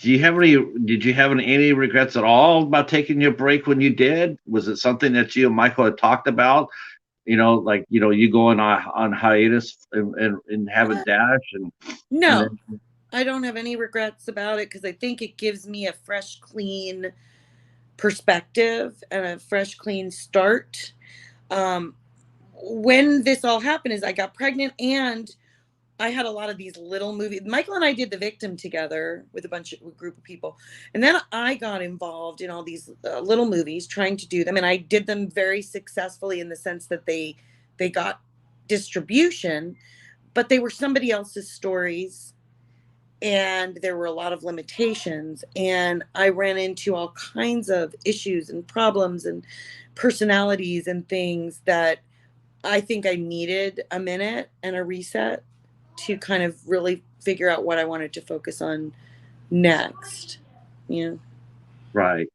did you have any regrets at all about taking your break when you did? Was it something that you and Michael had talked about? You going on hiatus and having Dash and no, I don't have any regrets about it, because I think it gives me a fresh, clean perspective and a fresh, clean start. When this all happened is I got pregnant, and I had a lot of these little movies. Michael and I did The Victim together with a group of people. And then I got involved in all these little movies, trying to do them. And I did them very successfully in the sense that they got distribution, but they were somebody else's stories. And there were a lot of limitations. And I ran into all kinds of issues and problems and personalities and things that I think I needed a minute and a reset to kind of really figure out what I wanted to focus on next. Yeah. Right.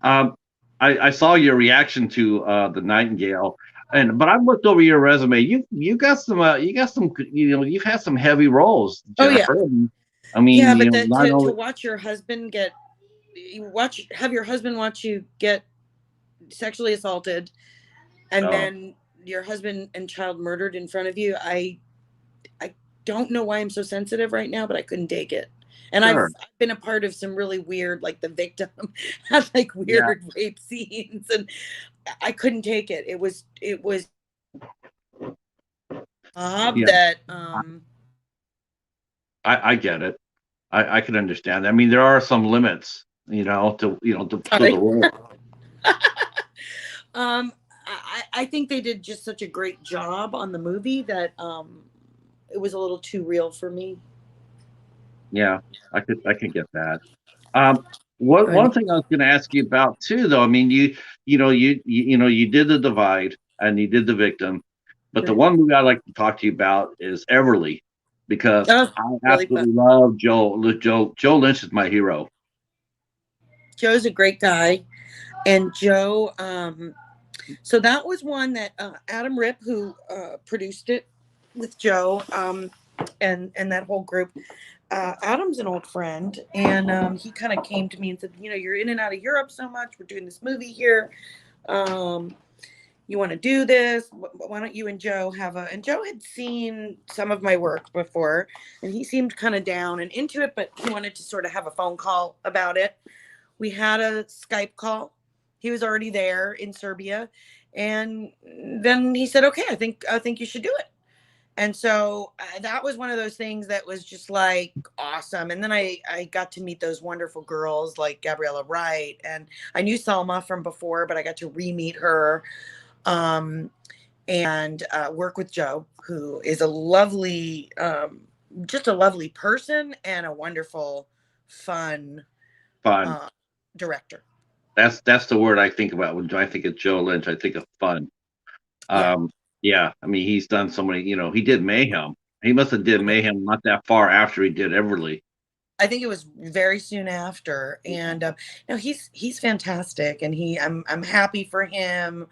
I saw your reaction to the Nightingale, but I looked over your resume. You got some you've had some heavy roles, Jennifer. Oh yeah. I mean, yeah, but to watch your husband have your husband watch you get sexually assaulted, and then your husband and child murdered in front of you, I don't know why I'm so sensitive right now, but I couldn't take it. And sure. I've been a part of some really weird, like The Victim had like weird rape scenes, and I couldn't take it. It was that I get it. I can understand. I mean, there are some limits, to the role. I think they did just such a great job on the movie that it was a little too real for me. Yeah, I could get that. One thing I was going to ask you about too, though. I mean, you did The Divide and you did The Victim, but the one movie I'd like to talk to you about is Everly, because I absolutely love Joe. Joe Lynch is my hero. Joe's a great guy, and Joe. So that was one that Adam Ripp, who produced it with Joe, and that whole group, Adam's an old friend, and he kind of came to me and said, you're in and out of Europe so much. We're doing this movie here. You want to do this? Why don't you and Joe and Joe had seen some of my work before, and he seemed kind of down and into it, but he wanted to sort of have a phone call about it. We had a Skype call. He was already there in Serbia. And then he said, okay, I think you should do it. And so that was one of those things that was just like awesome. And then I got to meet those wonderful girls like Gabriella Wright, and I knew Selma from before, but I got to re-meet her. And work with Joe, who is a lovely, just a lovely person and a wonderful, fun director. That's the word I think about when I think of Joe Lynch. I think of fun. Yeah. I mean, he's done so many. He did Mayhem. He must have did Mayhem not that far after he did Everly. I think it was very soon after, and he's fantastic, and I'm happy for him.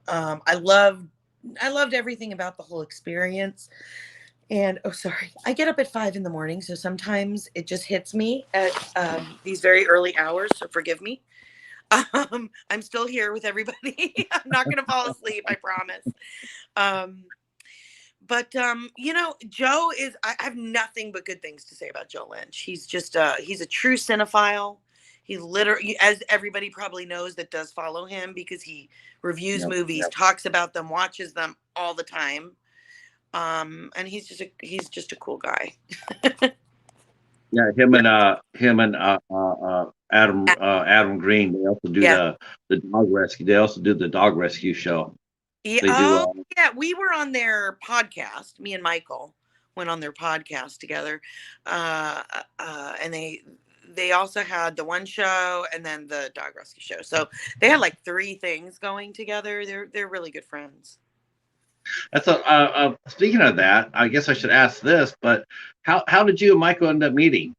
I loved everything about the whole experience. And sorry, I get up at 5 a.m, so sometimes it just hits me at these very early hours. So forgive me. I'm still here with everybody. I'm not going to fall asleep, I promise. But Joe is. I have nothing but good things to say about Joe Lynch. He's just he's a true cinephile. He literally, as everybody probably knows that does follow him, because he reviews movies, talks about them, watches them all the time. And he's just a cool guy. Yeah, him and Adam Green. They also do the dog rescue. They also do the dog rescue show. Yeah, we were on their podcast. Me and Michael went on their podcast together, and they also had the one show and then the dog rescue show. So they had like 3 things going together. They're really good friends. That's speaking of that, I guess I should ask this, but how did you and Michael end up meeting?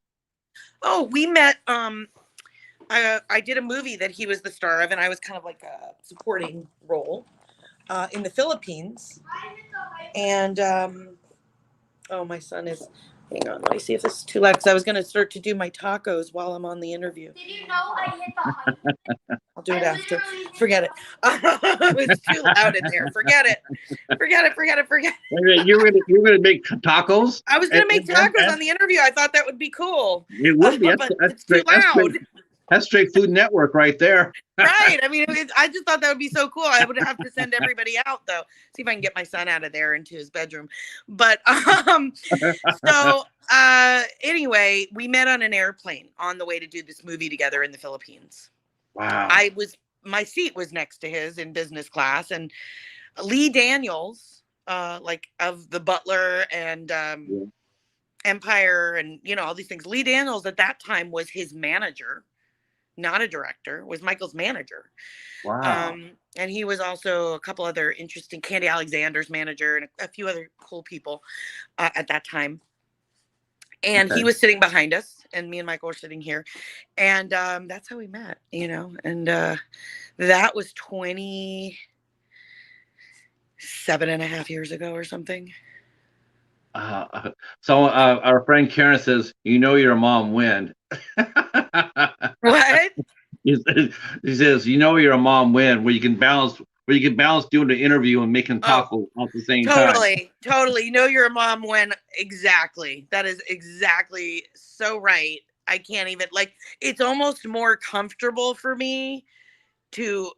Oh, we met. I did a movie that he was the star of, and I was kind of like a supporting role in the Philippines. And my son is. Hang on, let me see if this is too loud, because I was going to start to do my tacos while I'm on the interview. Did you know I hit the height? I'll do it after. Forget it. It's too loud in there. Forget it. You're gonna make tacos? I was going to make tacos on the interview. I thought that would be cool. It would be. But it's too loud. That's straight Food Network right there. Right. I mean, I just thought that would be so cool. I would have to send everybody out, though. See if I can get my son out of there into his bedroom. But so anyway, we met on an airplane on the way to do this movie together in the Philippines. Wow. My seat was next to his in business class, and Lee Daniels, like of The Butler and Empire and all these things. Lee Daniels at that time was his manager. Not a director, was Michael's manager. Wow. And he was also a couple other interesting, Candy Alexander's manager, and a few other cool people at that time. And he was sitting behind us, and me and Michael were sitting here. And that's how we met, and that was 27.5 years ago or something. So our friend Karen says, your mom when. What? He says, you're a mom when, where you can balance doing the interview and making tacos at the same time. Totally. You're a mom when. Exactly. That is exactly so right. I can't even, it's almost more comfortable for me to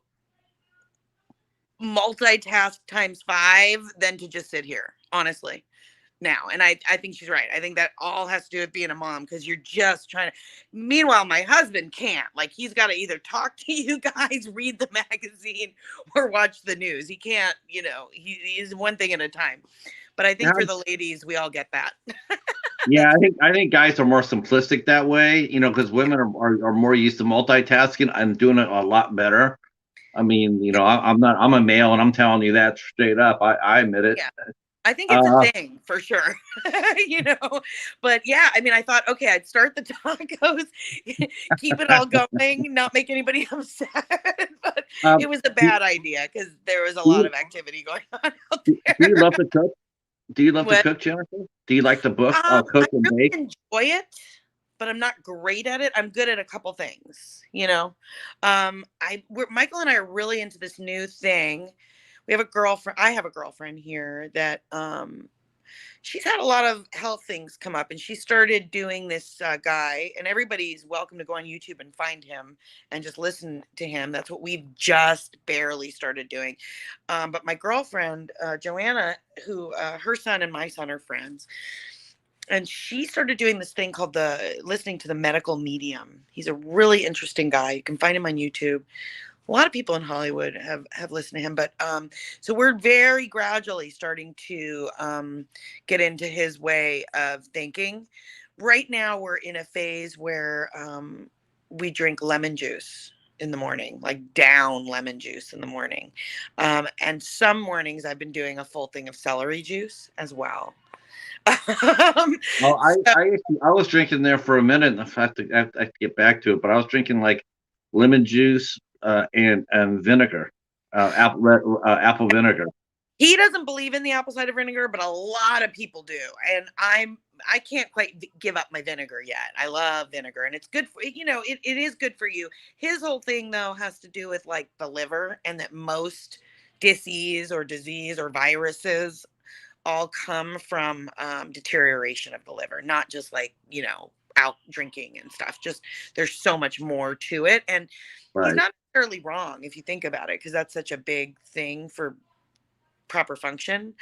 multitask times 5 than to just sit here, honestly. Now, and I think she's right. I think that all has to do with being a mom, because you're just trying to. Meanwhile, my husband can't. He's got to either talk to you guys, read the magazine, or watch the news. He can't. He's one thing at a time. But I think for the ladies, we all get that. Yeah, I think guys are more simplistic that way. Because women are more used to multitasking and doing it a lot better. I mean, I'm a male, and I'm telling you that straight up. I admit it. Yeah. I think it's a thing for sure, but yeah, I mean, I thought, okay, I'd start the tacos, keep it all going, not make anybody upset, but it was a bad idea because there was a lot of activity going on out there. Do you love to cook? Do you love to What? cook, Jennifer? Do you like the book, I Cook and really Bake? enjoy it, but I'm not great at it. I'm good at a couple things, you know. Michael and I are really into this new thing. We have a girlfriend. I have a girlfriend here that she's had a lot of health things come up, and she started doing this guy, and everybody's welcome to go on YouTube and find him and just listen to him. That's what we've just barely started doing. But my girlfriend Joanna, who her son and my son are friends, and she started doing this thing called the listening to the medical medium. He's a really interesting guy. You can find him on YouTube. A lot of people in Hollywood have listened to him, but so we're very gradually starting to get into his way of thinking. Right now, we're in a phase where we drink lemon juice in the morning, like down lemon juice in the morning, and some mornings I've been doing a full thing of celery juice as well. Well, So I was drinking there for a minute, and I have to get back to it. But I was drinking like lemon juice and vinegar, apple vinegar. he doesn't believe in the apple cider vinegar, but a lot of people do. And I can't quite give up my vinegar yet. I love vinegar, and it's good for, it is good for you. His whole thing though has to do with like the liver, and that most disease or viruses all come from deterioration of the liver, not just like, out drinking and stuff. Just there's so much more to it. And he's Right. not necessarily wrong if you think about it, because that's such a big thing for proper function.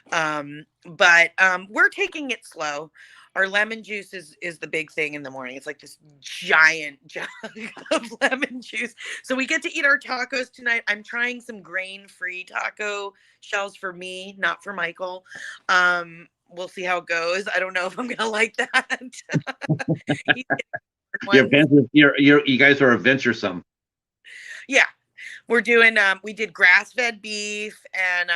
But we're taking it slow. Our lemon juice is the big thing in the morning. It's like this giant jug of lemon juice. So we get to eat our tacos tonight. I'm trying some grain-free taco shells for me, not for Michael. We'll see how it goes. I don't know if I'm gonna like that. He's You guys are adventuresome. Yeah, we're doing we did grass-fed beef, and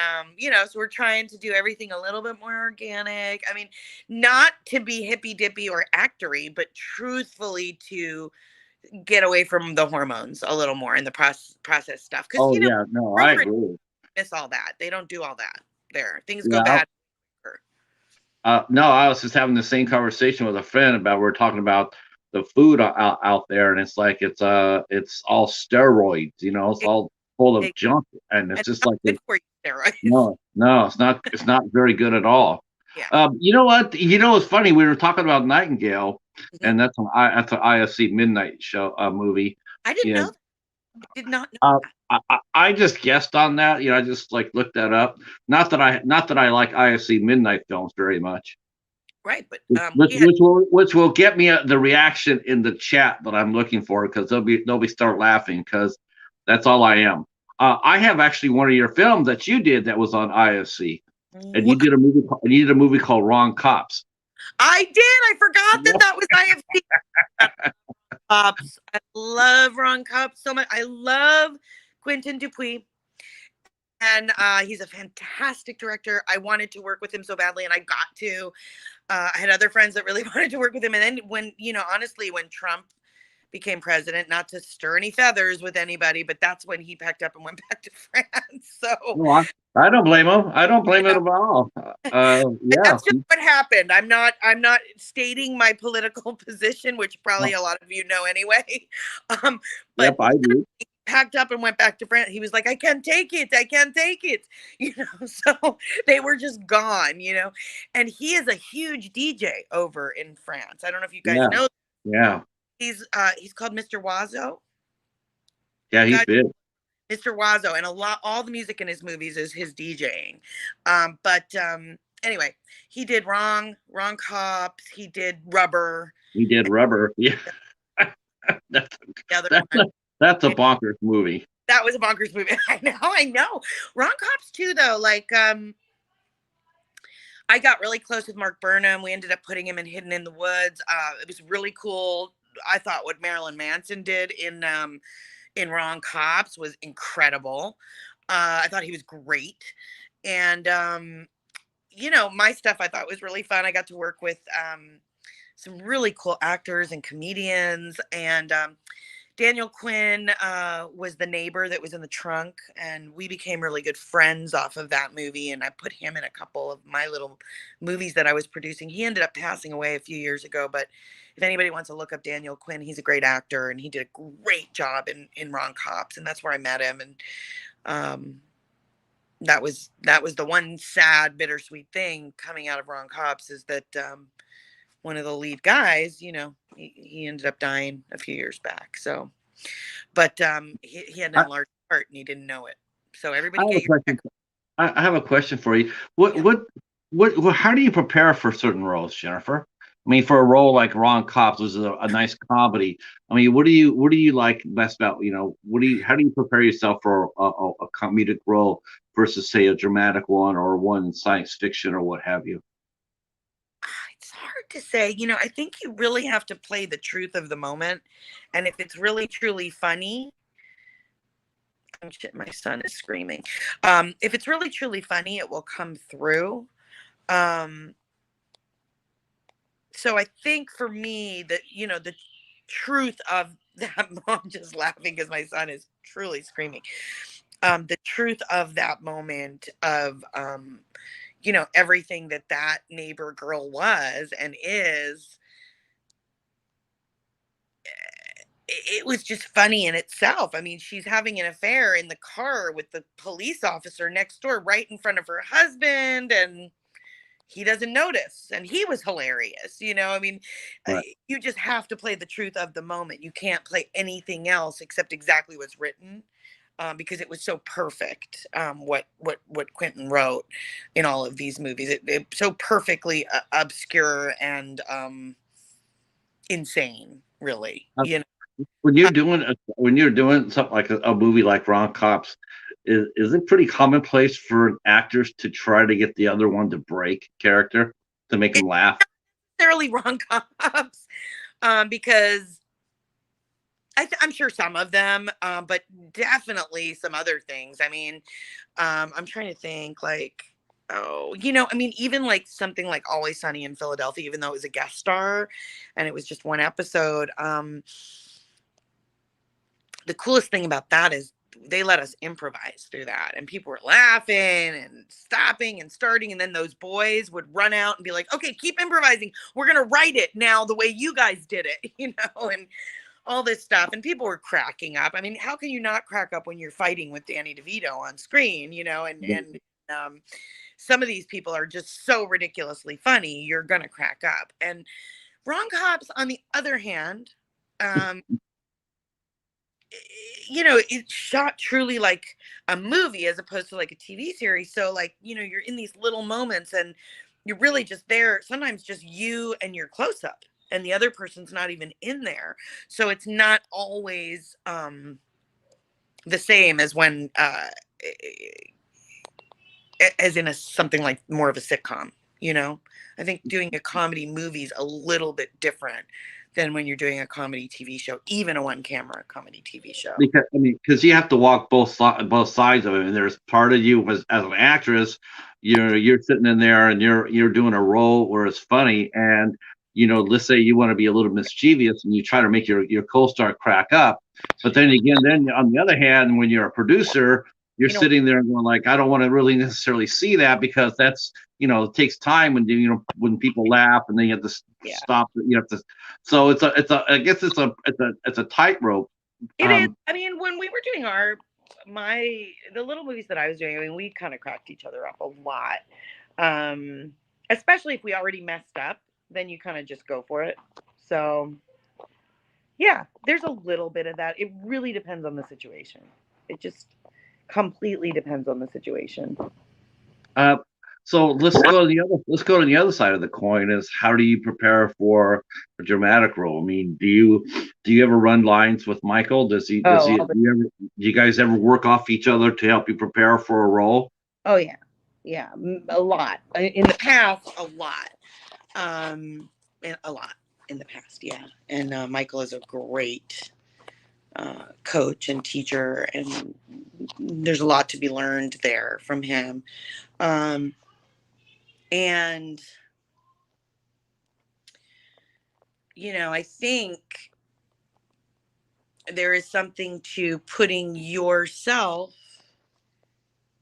so we're trying to do everything a little bit more organic. I mean, not to be hippy dippy or actory, but truthfully to get away from the hormones a little more in the process stuff, because Oh yeah, no, I programs agree. miss all that. They don't do all that there. Things go Yeah, bad. no, I was just having the same conversation with a friend about we're talking about the food out there, and it's like it's all steroids, it's It, all full of it, junk, and it's it's just not like good for you, steroids. no, it's not very good at all. Yeah. You know what? It's funny. We were talking about Nightingale, Mhm. and that's an IFC Midnight show movie. I didn't You know know, that. I did not know uh, that. I just guessed on that. I just like looked that up. Not that I like IFC Midnight films very much. Right, but Which we had which will which will get me the reaction in the chat that I'm looking for, because they'll be start laughing, because that's all I am. I have actually one of your films that you did that was on IFC, and wha- you did a movie called Wrong Cops. I did. I forgot that Yep. that was IFC. Cops. I love Ron Cops so much. I love Quentin Dupuis, and he's a fantastic director. I wanted to work with him so badly, and I got to. I had other friends that really wanted to work with him, and then honestly, when Trump became president, not to stir any feathers with anybody, but that's when he packed up and went back to France. So No, I don't blame him. I don't blame you him at all. Yeah. that's just what happened. I'm not stating my political position, which probably a lot of you know anyway. Um, Yep, but I do. he packed up and went back to France. He was like, I can't take it. I can't take it. So they were just gone, And he is a huge DJ over in France. I don't know if you guys Yeah, know. yeah, He's called Mr. Wazo. yeah. He's Guys, big. Mr. Wazo, and all the music in his movies is his DJing. But anyway, he did Wrong Cops. He did Rubber. He did Rubber. Yeah, that's The other that's one. that's a bonkers movie. That was a bonkers movie. I know. Wrong Cops too, though. Like, I got really close with Mark Burnham. We ended up putting him in Hidden in the Woods. It was really cool. I thought what Marilyn Manson did in Wrong Cops was incredible. I thought he was great. And my stuff I thought was really fun. I got to work with some really cool actors and comedians, and Daniel Quinn was the neighbor that was in the trunk, and we became really good friends off of that movie. And I put him in a couple of my little movies that I was producing. He ended up passing away a few years ago, but if anybody wants to look up Daniel Quinn, he's a great actor, and he did a great job in Wrong Cops, and that's where I met him. And that was the one sad, bittersweet thing coming out of Wrong Cops is that one of the lead guys, he ended up dying a few years back. So, but he had an I, enlarged heart and he didn't know it. So I everybody have a get your check. question. I have a question for you. What, Yeah. how do you prepare for certain roles, Jennifer? I mean, for a role like Ron Cops, which is a nice comedy. I mean, what do you like best about, how do you prepare yourself for a comedic role versus, say, a dramatic one or one in science fiction or what have you? It's hard to say. I think you really have to play the truth of the moment. And if it's really, truly funny, oh shit, my son is screaming. If it's really, truly funny, it will come through. Um, so I think for me that, the truth of that, I'm just laughing because my son is truly screaming. The truth of that moment of, everything that neighbor girl was and is, it was just funny in itself. I mean, she's having an affair in the car with the police officer next door, right in front of her husband, and he doesn't notice. And he was hilarious. I mean, Right. you just have to play the truth of the moment. You can't play anything else except exactly what's written. Because it was so perfect, what Quentin wrote in all of these movies. It so perfectly obscure and insane, really. When you're doing something like a movie like Ron Cops, is it pretty commonplace for actors to try to get the other one to break character to make It's them laugh? necessarily Ron Cops, because I'm sure some of them, but definitely some other things. I mean, I'm trying to think like, oh, I mean, even like something like Always Sunny in Philadelphia, even though it was a guest star and it was just one episode. The coolest thing about that is they let us improvise through that, and people were laughing and stopping and starting, and then those boys would run out and be like, okay, keep improvising, we're gonna write it now the way you guys did it, and all this stuff. And people were cracking up. I mean, how can you not crack up when you're fighting with Danny DeVito on screen, and some of these people are just so ridiculously funny, you're gonna crack up. And Ron Cops, on the other hand, um it's shot truly like a movie as opposed to like a TV series. So like, you're in these little moments and you're really just there, sometimes just you and your close up, and the other person's not even in there. So it's not always the same as when as in something like more of a sitcom, you know? I think doing a comedy movie is a little bit different than when you're doing a comedy TV show, even a one camera comedy TV show. Because you have to walk both sides of it, and there's part of you as an actress, you're sitting in there and you're doing a role where it's funny, and let's say you want to be a little mischievous and you try to make your co-star crack up, but then again, then on the other hand, when you're a producer, you're You know, sitting there and going like, I don't want to really necessarily see that because that's it takes time when people laugh and then you have to yeah. stop. You have to. So I guess it's a tightrope. It is. I mean, when we were doing the little movies that I was doing, I mean, we kind of cracked each other up a lot. Especially if we already messed up, then you kind of just go for it. So yeah, there's a little bit of that. It really depends on the situation. It just completely depends on the situation. Uh, so let's go to the other side of the coin. Is how do you prepare for a dramatic role? I mean, do you ever run lines with Michael? Do you guys ever work off each other to help you prepare for a role? Oh yeah, yeah, a lot in the past, a lot, a lot in the past, yeah. And Michael is a great coach and teacher, and there's a lot to be learned there from him. And I think there is something to putting yourself,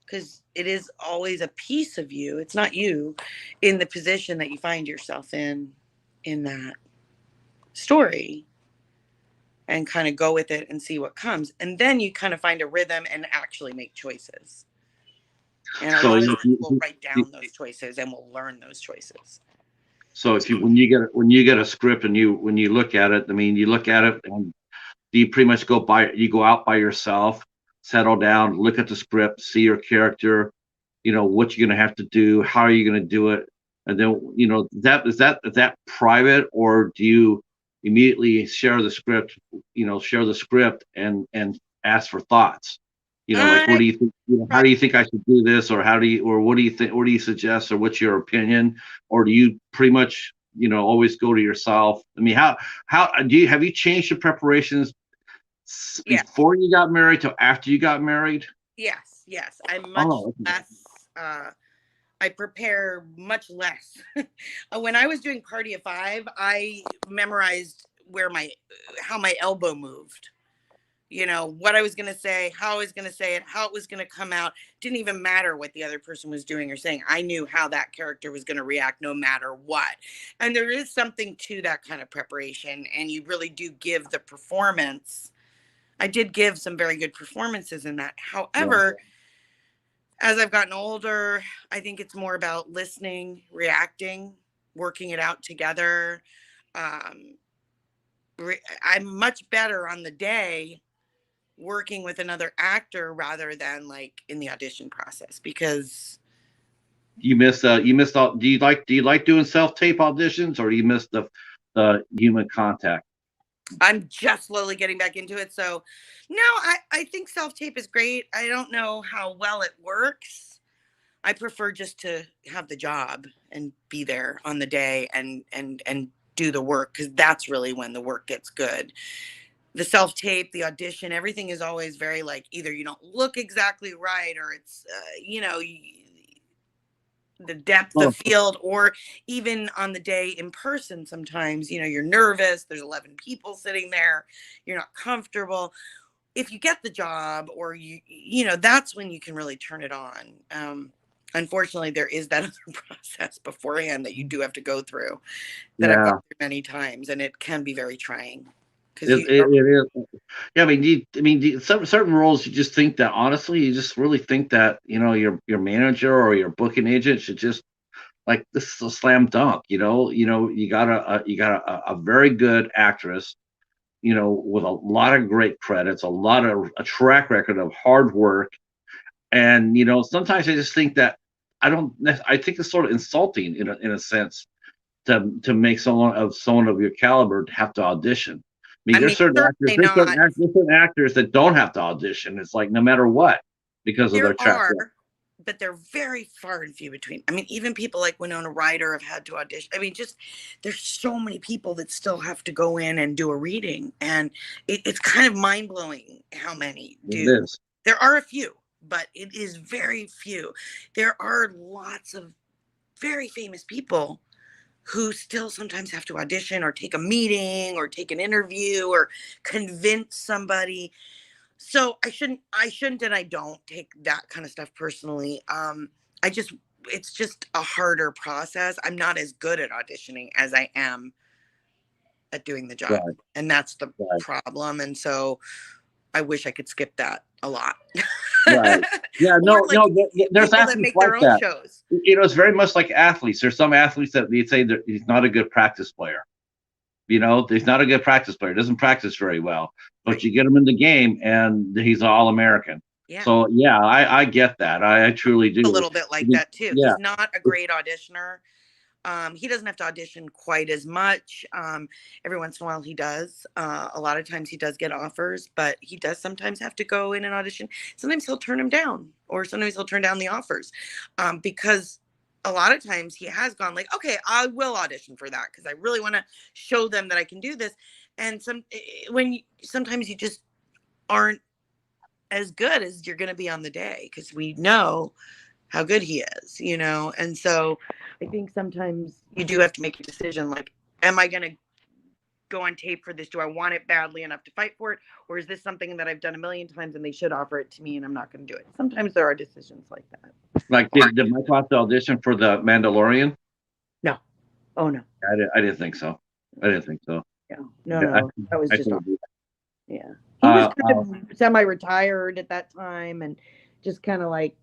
because it is always a piece of you, it's not you, in the position that you find yourself in that story, and kind of go with it and see what comes. And then you kind of find a rhythm and actually make choices. And a So lot of you, times we'll write down those choices and we'll learn those choices. so if you when you get a script and when you look at it, I mean, you look at it and you pretty much go out by yourself, settle down, look at the script, see your character, what you're going to have to do, how are you going to do it, and then is that private, or do you immediately share the script, and ask for thoughts, like, what I do you think, how do you think I should do this, or what do you think, what do you suggest, or what's your opinion, or do you pretty much always go to yourself? I mean, how have you changed your preparations Yeah. before you got married to after you got married? Yes. I'm much Oh, less. I prepare much less. When I was doing Party of Five, I memorized how my elbow moved. What I was going to say, how I was going to say it, how it was going to come out. Didn't even matter what the other person was doing or saying. I knew how that character was going to react no matter what. And there is something to that kind of preparation. And you really do give the performance. I did give some very good performances in that. However, as I've gotten older, I think it's more about listening, reacting, working it out together. I'm much better on the day working with another actor rather than like in the audition process, because you missed all. Do you like doing self-tape auditions, or do you miss the human contact? I'm just slowly getting back into it. So no, I think self-tape is great. I don't know how well it works. I prefer just to have the job and be there on the day and do the work, because that's really when the work gets good. The self-tape, the audition, everything is always very like, either you don't look exactly right, or it's the depth of field, or even on the day in person, sometimes you're nervous, there's 11 people sitting there, you're not comfortable. If you get the job, or that's when you can really turn it on. Unfortunately, there is that other process beforehand that you do have to go through, that I've gone through many times, and it can be very trying. It is. Yeah, I mean, some certain roles, you just think that, honestly, you just really think that your manager or your booking agent should just, like, this is a slam dunk. You got a very good actress, with a lot of great credits, a track record of hard work, and sometimes I just think that I think it's sort of insulting in a sense to make someone of your caliber to have to audition. I mean, there's certain actors that don't have to audition. It's like, no matter what, because of their track record. But they're very far and few between. I mean, even people like Winona Ryder have had to audition. I mean, just there's so many people that still have to go in and do a reading, and it's kind of mind blowing how many do. It is. There are a few, but it is very few. There are lots of very famous people who still sometimes have to audition, or take a meeting, or take an interview, or convince somebody. So I shouldn't, and I don't take that kind of stuff personally. It's just a harder process. I'm not as good at auditioning as I am at doing the job. Right. And that's the problem. And so I wish I could skip that a lot. Right. Yeah, no, there's athletes that make like their own shows. It's very much like athletes. There's some athletes that they say that he's not a good practice player. He's not a good practice player. Doesn't practice very well. But right. You get him in the game, and he's an All-American. Yeah. So yeah, I get that. I truly do. A little bit like that too. Yeah. He's not a great auditioner. He doesn't have to audition quite as much. Every once in a while he does. A lot of times he does get offers, but he does sometimes have to go in and audition. Sometimes he'll turn them down, or sometimes he'll turn down the offers, because a lot of times he has gone like, okay, I will audition for that, because I really want to show them that I can do this. And sometimes you just aren't as good as you're going to be on the day, because we know how good he is, and so I think sometimes you do have to make a decision, like, am I going to go on tape for this? Do I want it badly enough to fight for it? Or is this something that I've done a million times and they should offer it to me and I'm not going to do it? Sometimes there are decisions like that. Like, did Michael have to audition for the Mandalorian? No. Oh, no. I didn't think so. I didn't think so. No. That was just, totally- yeah. He was kind of semi-retired at that time and just kind of like,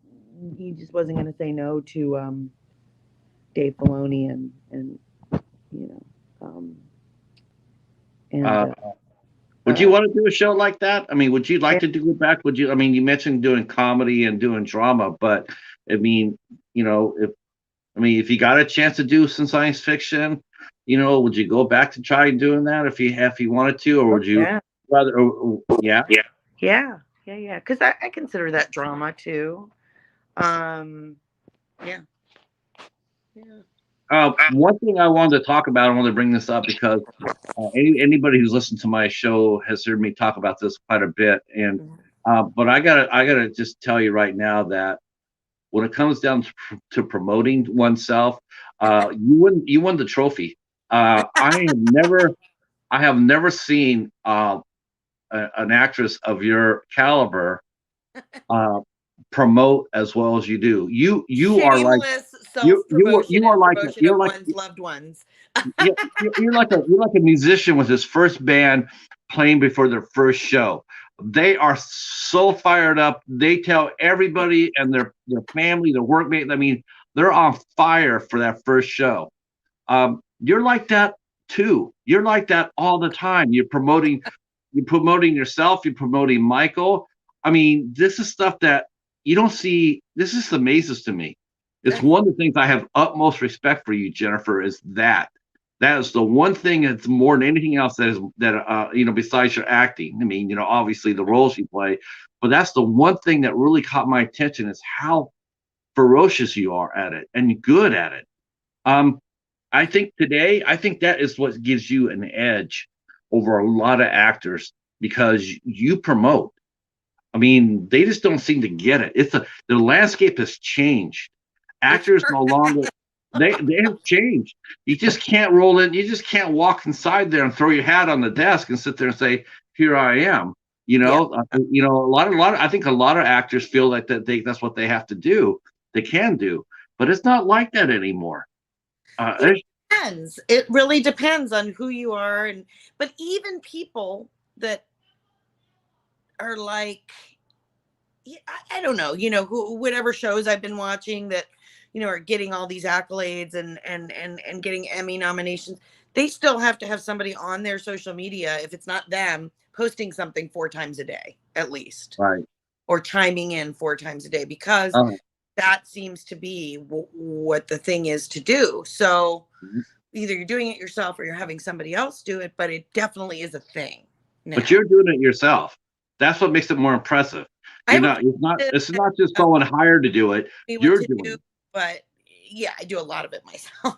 he just wasn't going to say no to Dave Filoni and you know, would you want to do a show like that? I mean, would you like to do it back? Would you? I mean, you mentioned doing comedy and doing drama, but I mean, you know, if you got a chance to do some science fiction, you know, would you go back to try doing that if you wanted to, or would you rather? Yeah. Because I consider that drama too. Yeah. One thing I wanted to talk about, I wanted to bring this up because anybody who's listened to my show has heard me talk about this quite a bit, and but I gotta just tell you right now that when it comes down to promoting oneself, you won the trophy. I have never seen an actress of your caliber promote as well as you do. You are like you are like one's loved ones. you're like a musician with his first band playing before their first show. They are so fired up. They tell everybody and their family, their workmates. I mean, they're on fire for that first show. You're like that too. You're like that all the time. You're promoting yourself. You're promoting Michael. I mean, this is stuff that you don't see. This just amazes to me. It's one of the things I have utmost respect for you, Jennifer. Is that is the one thing that's more than anything else that you know, besides your acting. I mean, you know, obviously the roles you play, but that's the one thing that really caught my attention is how ferocious you are at it and good at it. I think that is what gives you an edge over a lot of actors because you promote. I mean, they just don't seem to get it. The landscape has changed. Actors no longer they have changed. You just can't roll in. You just can't walk inside there and throw your hat on the desk and sit there and say, "Here I am." You know, you know, a lot of I think a lot of actors feel like that's what they have to do. They can do, but it's not like that anymore. It depends. It really depends on who you are, but even people that are like, I don't know, you know, whatever shows I've been watching that, you know, are getting all these accolades and getting Emmy nominations, they still have to have somebody on their social media, if it's not them, posting something 4 times a day at least, right, or chiming in 4 times a day, because that seems to be what the thing is to do. So either you're doing it yourself or you're having somebody else do it, but it definitely is a thing now. But you're doing it yourself. That's what makes it more impressive. It's not just someone hired to do it. You're doing it. But yeah, I do a lot of it myself.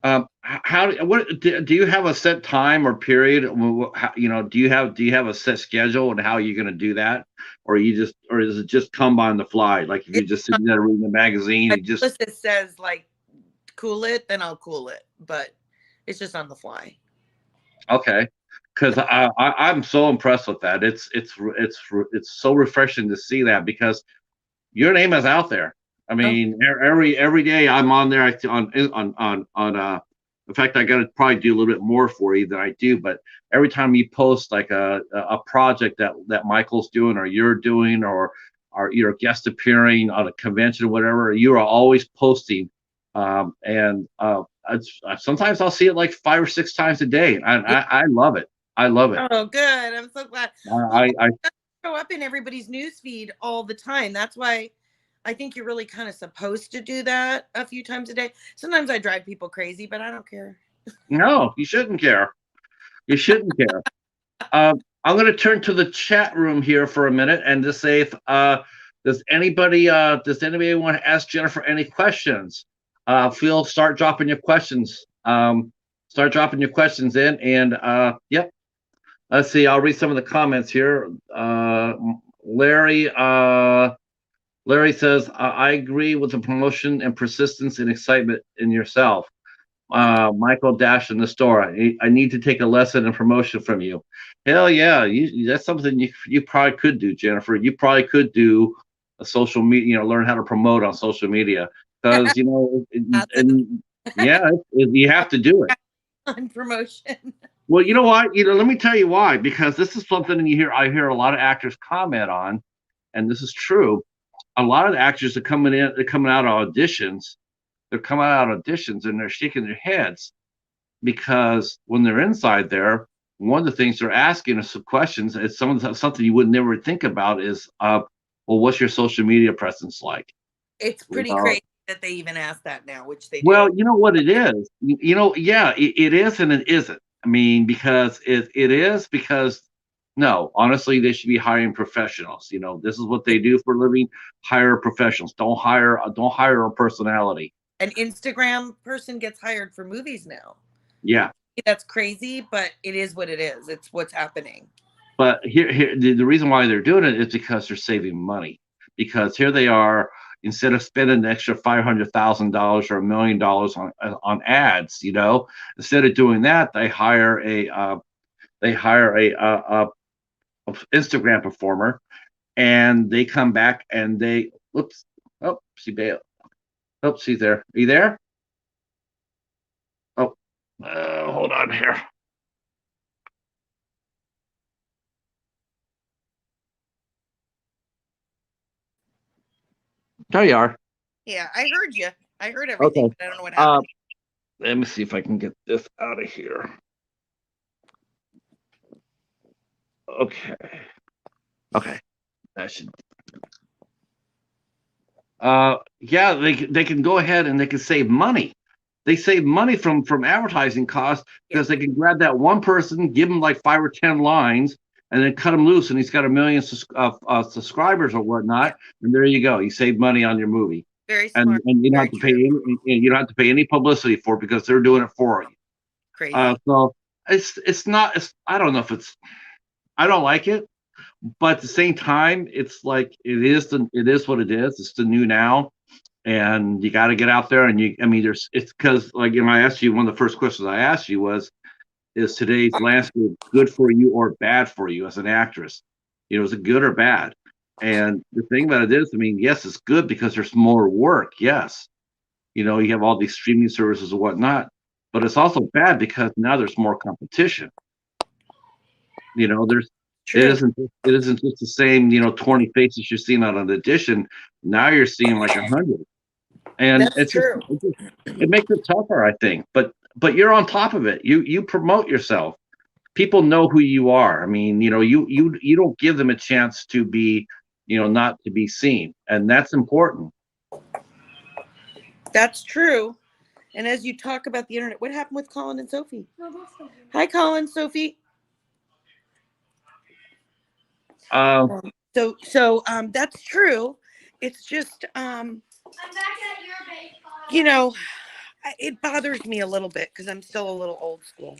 What do you have a set time or period? You know, do you have a set schedule and how you're going to do that, or does it just come on the fly? Like if you're just sitting there reading the magazine, it says like cool it, then I'll cool it, but it's just on the fly. Okay, because I'm so impressed with that. It's so refreshing to see that because your name is out there. I mean, every day I'm on there. In fact, I got to probably do a little bit more for you than I do. But every time you post like a project that Michael's doing or you're doing or you're a guest appearing on a convention or whatever, you are always posting. Sometimes I'll see it like 5 or 6 times a day. I love it. I love it. Oh, good. I'm so glad. I show up in everybody's newsfeed all the time. That's why I think you're really kind of supposed to do that a few times a day. Sometimes I drive people crazy, but I don't care. No, you shouldn't care. You shouldn't care. I'm going to turn to the chat room here for a minute and just say, if does anybody want to ask Jennifer any questions? Start dropping your questions. Start dropping your questions in, and yep. Let's see. I'll read some of the comments here. Larry says, I agree with the promotion and persistence and excitement in yourself. Michael Dash in the store. I need to take a lesson in promotion from you. Hell yeah, that's something you probably could do, Jennifer. You probably could do a social media, learn how to promote on social media because and yeah, you have to do it. On promotion. Well, you know what? Let me tell you why. Because this is something I hear a lot of actors comment on, and this is true. A lot of the actors they're coming out of auditions. They're coming out of auditions and they're shaking their heads because when they're inside there, one of the things they're asking us some questions. It's something you would never think about is, well, what's your social media presence like? It's pretty crazy that they even ask that now, which they do. Well, you know what it is. Yeah, it is and it isn't. I mean, because it is because no, honestly, they should be hiring professionals. This is what they do for a living. Hire professionals. Don't hire a personality. An Instagram person gets hired for movies now. Yeah. That's crazy, but it is what it is. It's what's happening. But here the reason why they're doing it is because they're saving money. Because here they are, instead of spending an extra $500,000 or $1 million on ads, instead of doing that, they hire a Instagram performer, and they come back and they she bailed. Oh, she's there. Are you there? Oh, hold on here. There you are. Yeah, I heard you. I heard everything, okay. But I don't know what happened. Let me see if I can get this out of here. Okay. That should. Yeah, they can go ahead and they can save money. They save money from advertising costs because they can grab that one person, give him like 5 or 10 lines, and then cut him loose, and he's got 1 million subscribers or whatnot, and there you go. You save money on your movie. Very smart. And you don't have to pay you don't have to pay any publicity for it because they're doing it for you. Crazy. So it's not. I don't know if it's. I don't like it, but at the same time, it's like it is what it is. It's the new now. And you got to get out there and it's because like, I asked you, one of the first questions I asked you was, is today's landscape good for you or bad for you as an actress? Is it good or bad? And the thing about it is, yes, it's good because there's more work. Yes. You have all these streaming services and whatnot, but it's also bad because now there's more competition. It isn't just the same, 20 faces you're seeing on an audition. Now you're seeing like 100. And That's true. It makes it tougher, I think. But you're on top of it. You promote yourself. People know who you are. You don't give them a chance to be, not to be seen, and that's important. That's true. And as you talk about the internet, what happened with Colin and Sophie? Hi, Colin, Sophie. So that's true. It's just I'm back at your base. It bothers me a little bit because I'm still a little old school,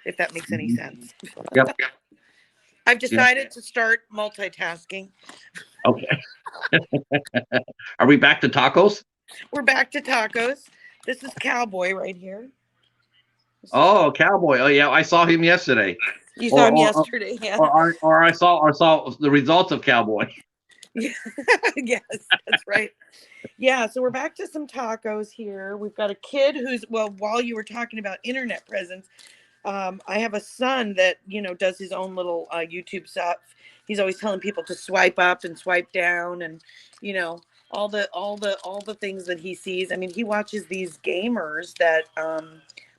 if that makes any sense. Yep. I've decided to start multitasking. Okay. Are we back to tacos? We're back to tacos. This is Cowboy right here. Oh, Cowboy. Oh yeah, I saw him yesterday. You saw him yesterday, yeah. Or I saw the results of Cowboy. Yeah. Yes, that's right. Yeah, so we're back to some tacos here. We've got a kid while you were talking about internet presence, I have a son that, does his own little YouTube stuff. He's always telling people to swipe up and swipe down and, all the things that he sees. He watches these gamers that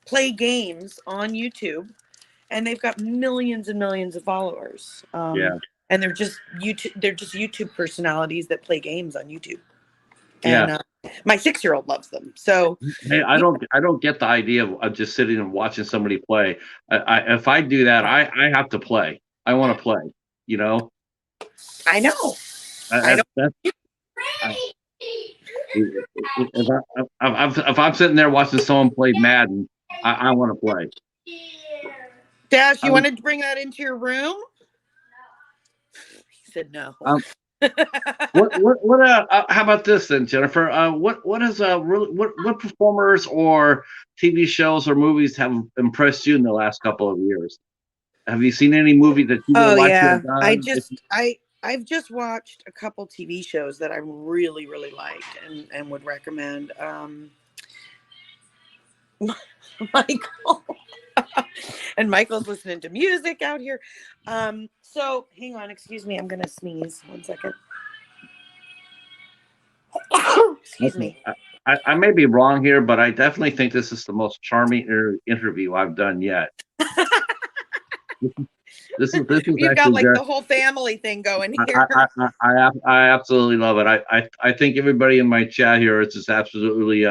play games on YouTube, and they've got millions and millions of followers. And they're just YouTube personalities that play games on YouTube. And my 6-year-old loves them. So hey, I don't get the idea of just sitting and watching somebody play. If I do that, I have to play. I want to play. I know. If I'm sitting there watching someone play Madden, I want to play. Dash, you wanted to bring that into your room? He said no. How about this then, Jennifer? What is really what performers or TV shows or movies have impressed you in the last couple of years? Have you seen any movie that you would Oh like to yeah, have done? I've just watched a couple TV shows that I really really liked and would recommend. Michael and Michael's listening to music out here. So hang on, excuse me, I'm gonna sneeze. 1 second. Excuse Okay. me. I may be wrong here, but I definitely think this is the most charming interview I've done yet. This is You've got actually like good. the whole family thing going I, here. I absolutely love it. I think everybody in my chat here is just absolutely.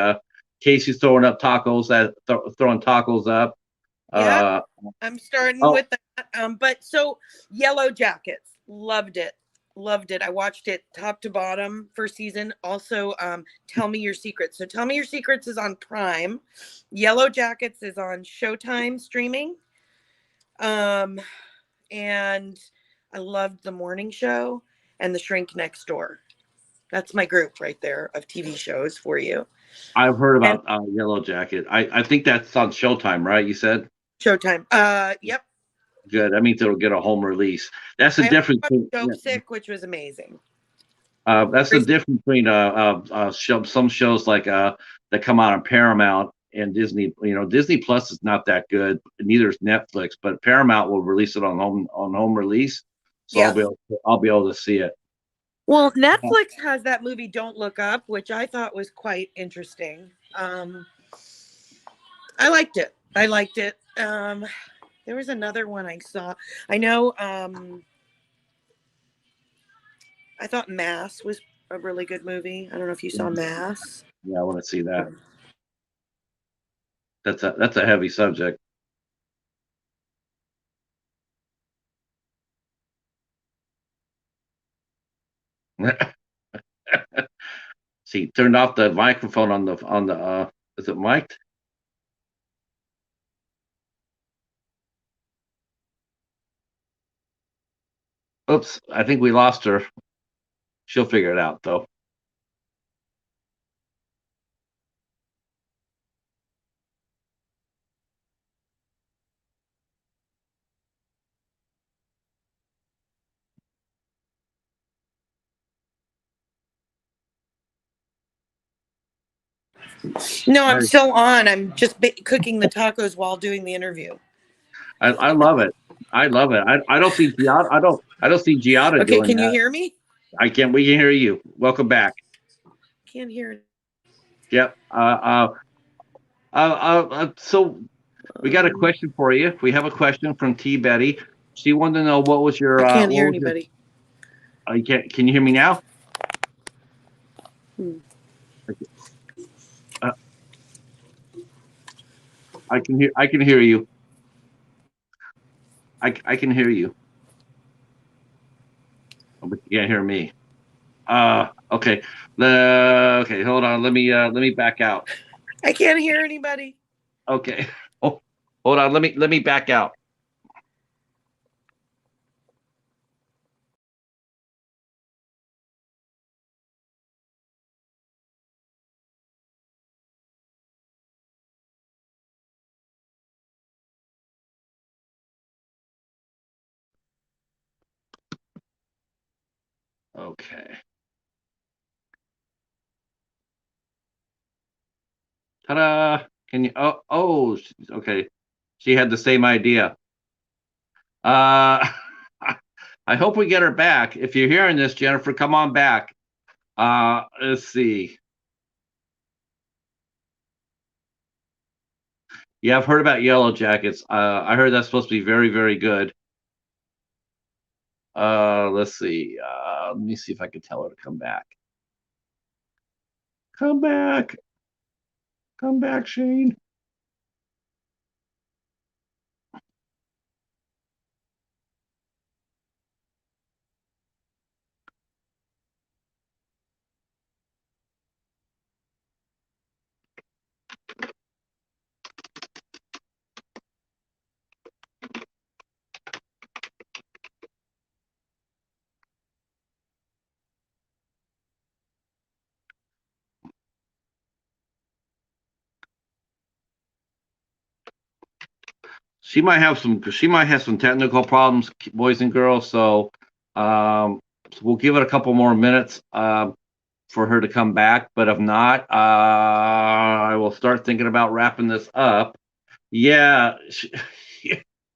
Casey's throwing up tacos, throwing tacos up. Yeah, Uh, I'm starting oh, with that. But so Yellow Jackets, loved it. Loved it. I watched it top to bottom first season. Also, Tell Me Your Secrets. So Tell Me Your Secrets is on Prime. Yellow Jackets is on Showtime streaming. And I loved The Morning Show and The Shrink Next Door. That's my group right there of TV shows for you. I've heard And about Yellow Jacket. I think that's on Showtime, right? You said Showtime. Yep. good. That means it'll get a home release. That's the I also difference. watched Dope Sick, which was amazing. That's the difference between some shows like that come out on Paramount and Disney. You know, Disney Plus is not that good. Neither is Netflix, but Paramount will release it on home release, so Yes. I'll be able to see it. Well, Netflix has that movie Don't Look Up, which I thought was quite interesting. I liked it. There was another one I saw. I know. I thought Mass was a really good movie. I don't know if you saw Mass. Yeah, I want to see that. That's a heavy subject. See, turned off the microphone on the. Is it mic'd? Oops, I think we lost her. She'll figure it out though. No, I'm still on. I'm just cooking the tacos while doing the interview. I love it. I love it. I don't see Giada. I don't see Giada Okay, doing can you that. hear me? I can't. We can hear you. Welcome back. Can't hear it. Yep. So we got a question for you. We have a question from T Betty. She wanted to know what was your. I can't What hear was your? anybody. You can't. Can you hear me now? Hmm. Uh, I can hear. I can hear you. I can hear you. Oh, but you can't hear me. Okay. Okay. Hold on. Let me back out. I can't hear anybody. Okay. Oh, hold on. Let me back out. Okay. Ta-da! Can you? Okay. She had the same idea. Uh, I hope we get her back. If you're hearing this, Jennifer, come on back. Let's see. Yeah, I've heard about Yellow Jackets. I heard that's supposed to be very, very good. Let's see. Let me see if I can tell her to come back. Come back. Come back, Shane. she might have some technical problems, boys and girls. So we'll give it a couple more minutes for her to come back. But if not, I will start thinking about wrapping this up. Yeah.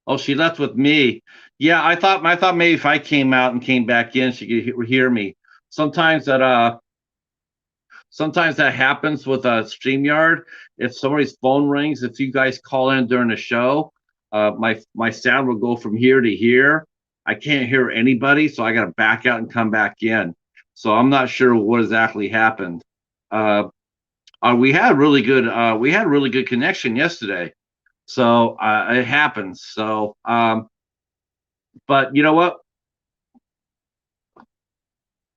Oh, she left with me. Yeah, I thought maybe if I came out and came back in, she could hear me. Sometimes that happens with StreamYard. If somebody's phone rings, if you guys call in during the show, my sound will go from here to here. I can't hear anybody, so I got to back out and come back in. So I'm not sure what exactly happened. We had really good connection yesterday, so it happens. So, but you know what?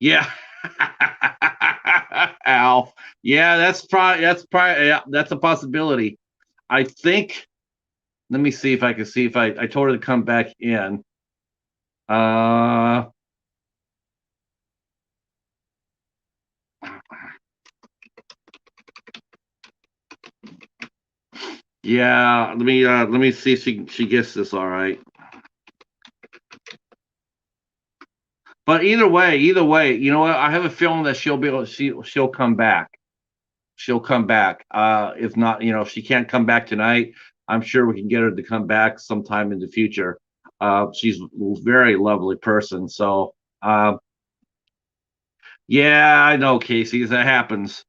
Yeah. Al. Yeah, that's a possibility. I think. Let me see if I can see if I told her to come back in. Yeah, let me see if she gets this all right. But either way, you know what? I have a feeling that she'll come back. She'll come back. If not, if she can't come back tonight, I'm sure we can get her to come back sometime in the future. She's a very lovely person. So, yeah, I know, Casey, that happens.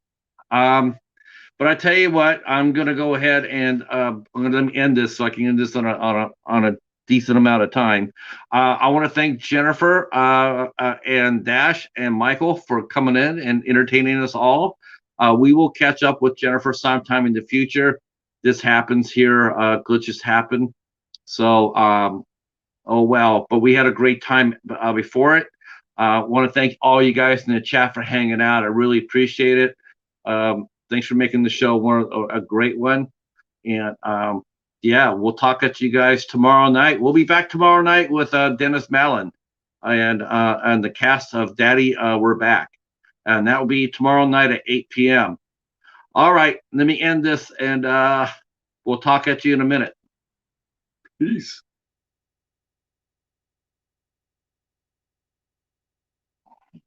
But I tell you what, I'm gonna go ahead and I'm gonna end this so I can end this on a decent amount of time. I want to thank Jennifer and Dash and Michael for coming in and entertaining us all. We will catch up with Jennifer sometime in the future. This happens here. Glitches happen. So, oh well. But we had a great time before it. I want to thank all you guys in the chat for hanging out. I really appreciate it. Thanks for making the show a great one. And yeah, we'll talk at you guys tomorrow night. We'll be back tomorrow night with Dennis Mallon and the cast of Daddy, We're Back. And that will be tomorrow night at 8 p.m. All right, let me end this and we'll talk at you in a minute. Peace.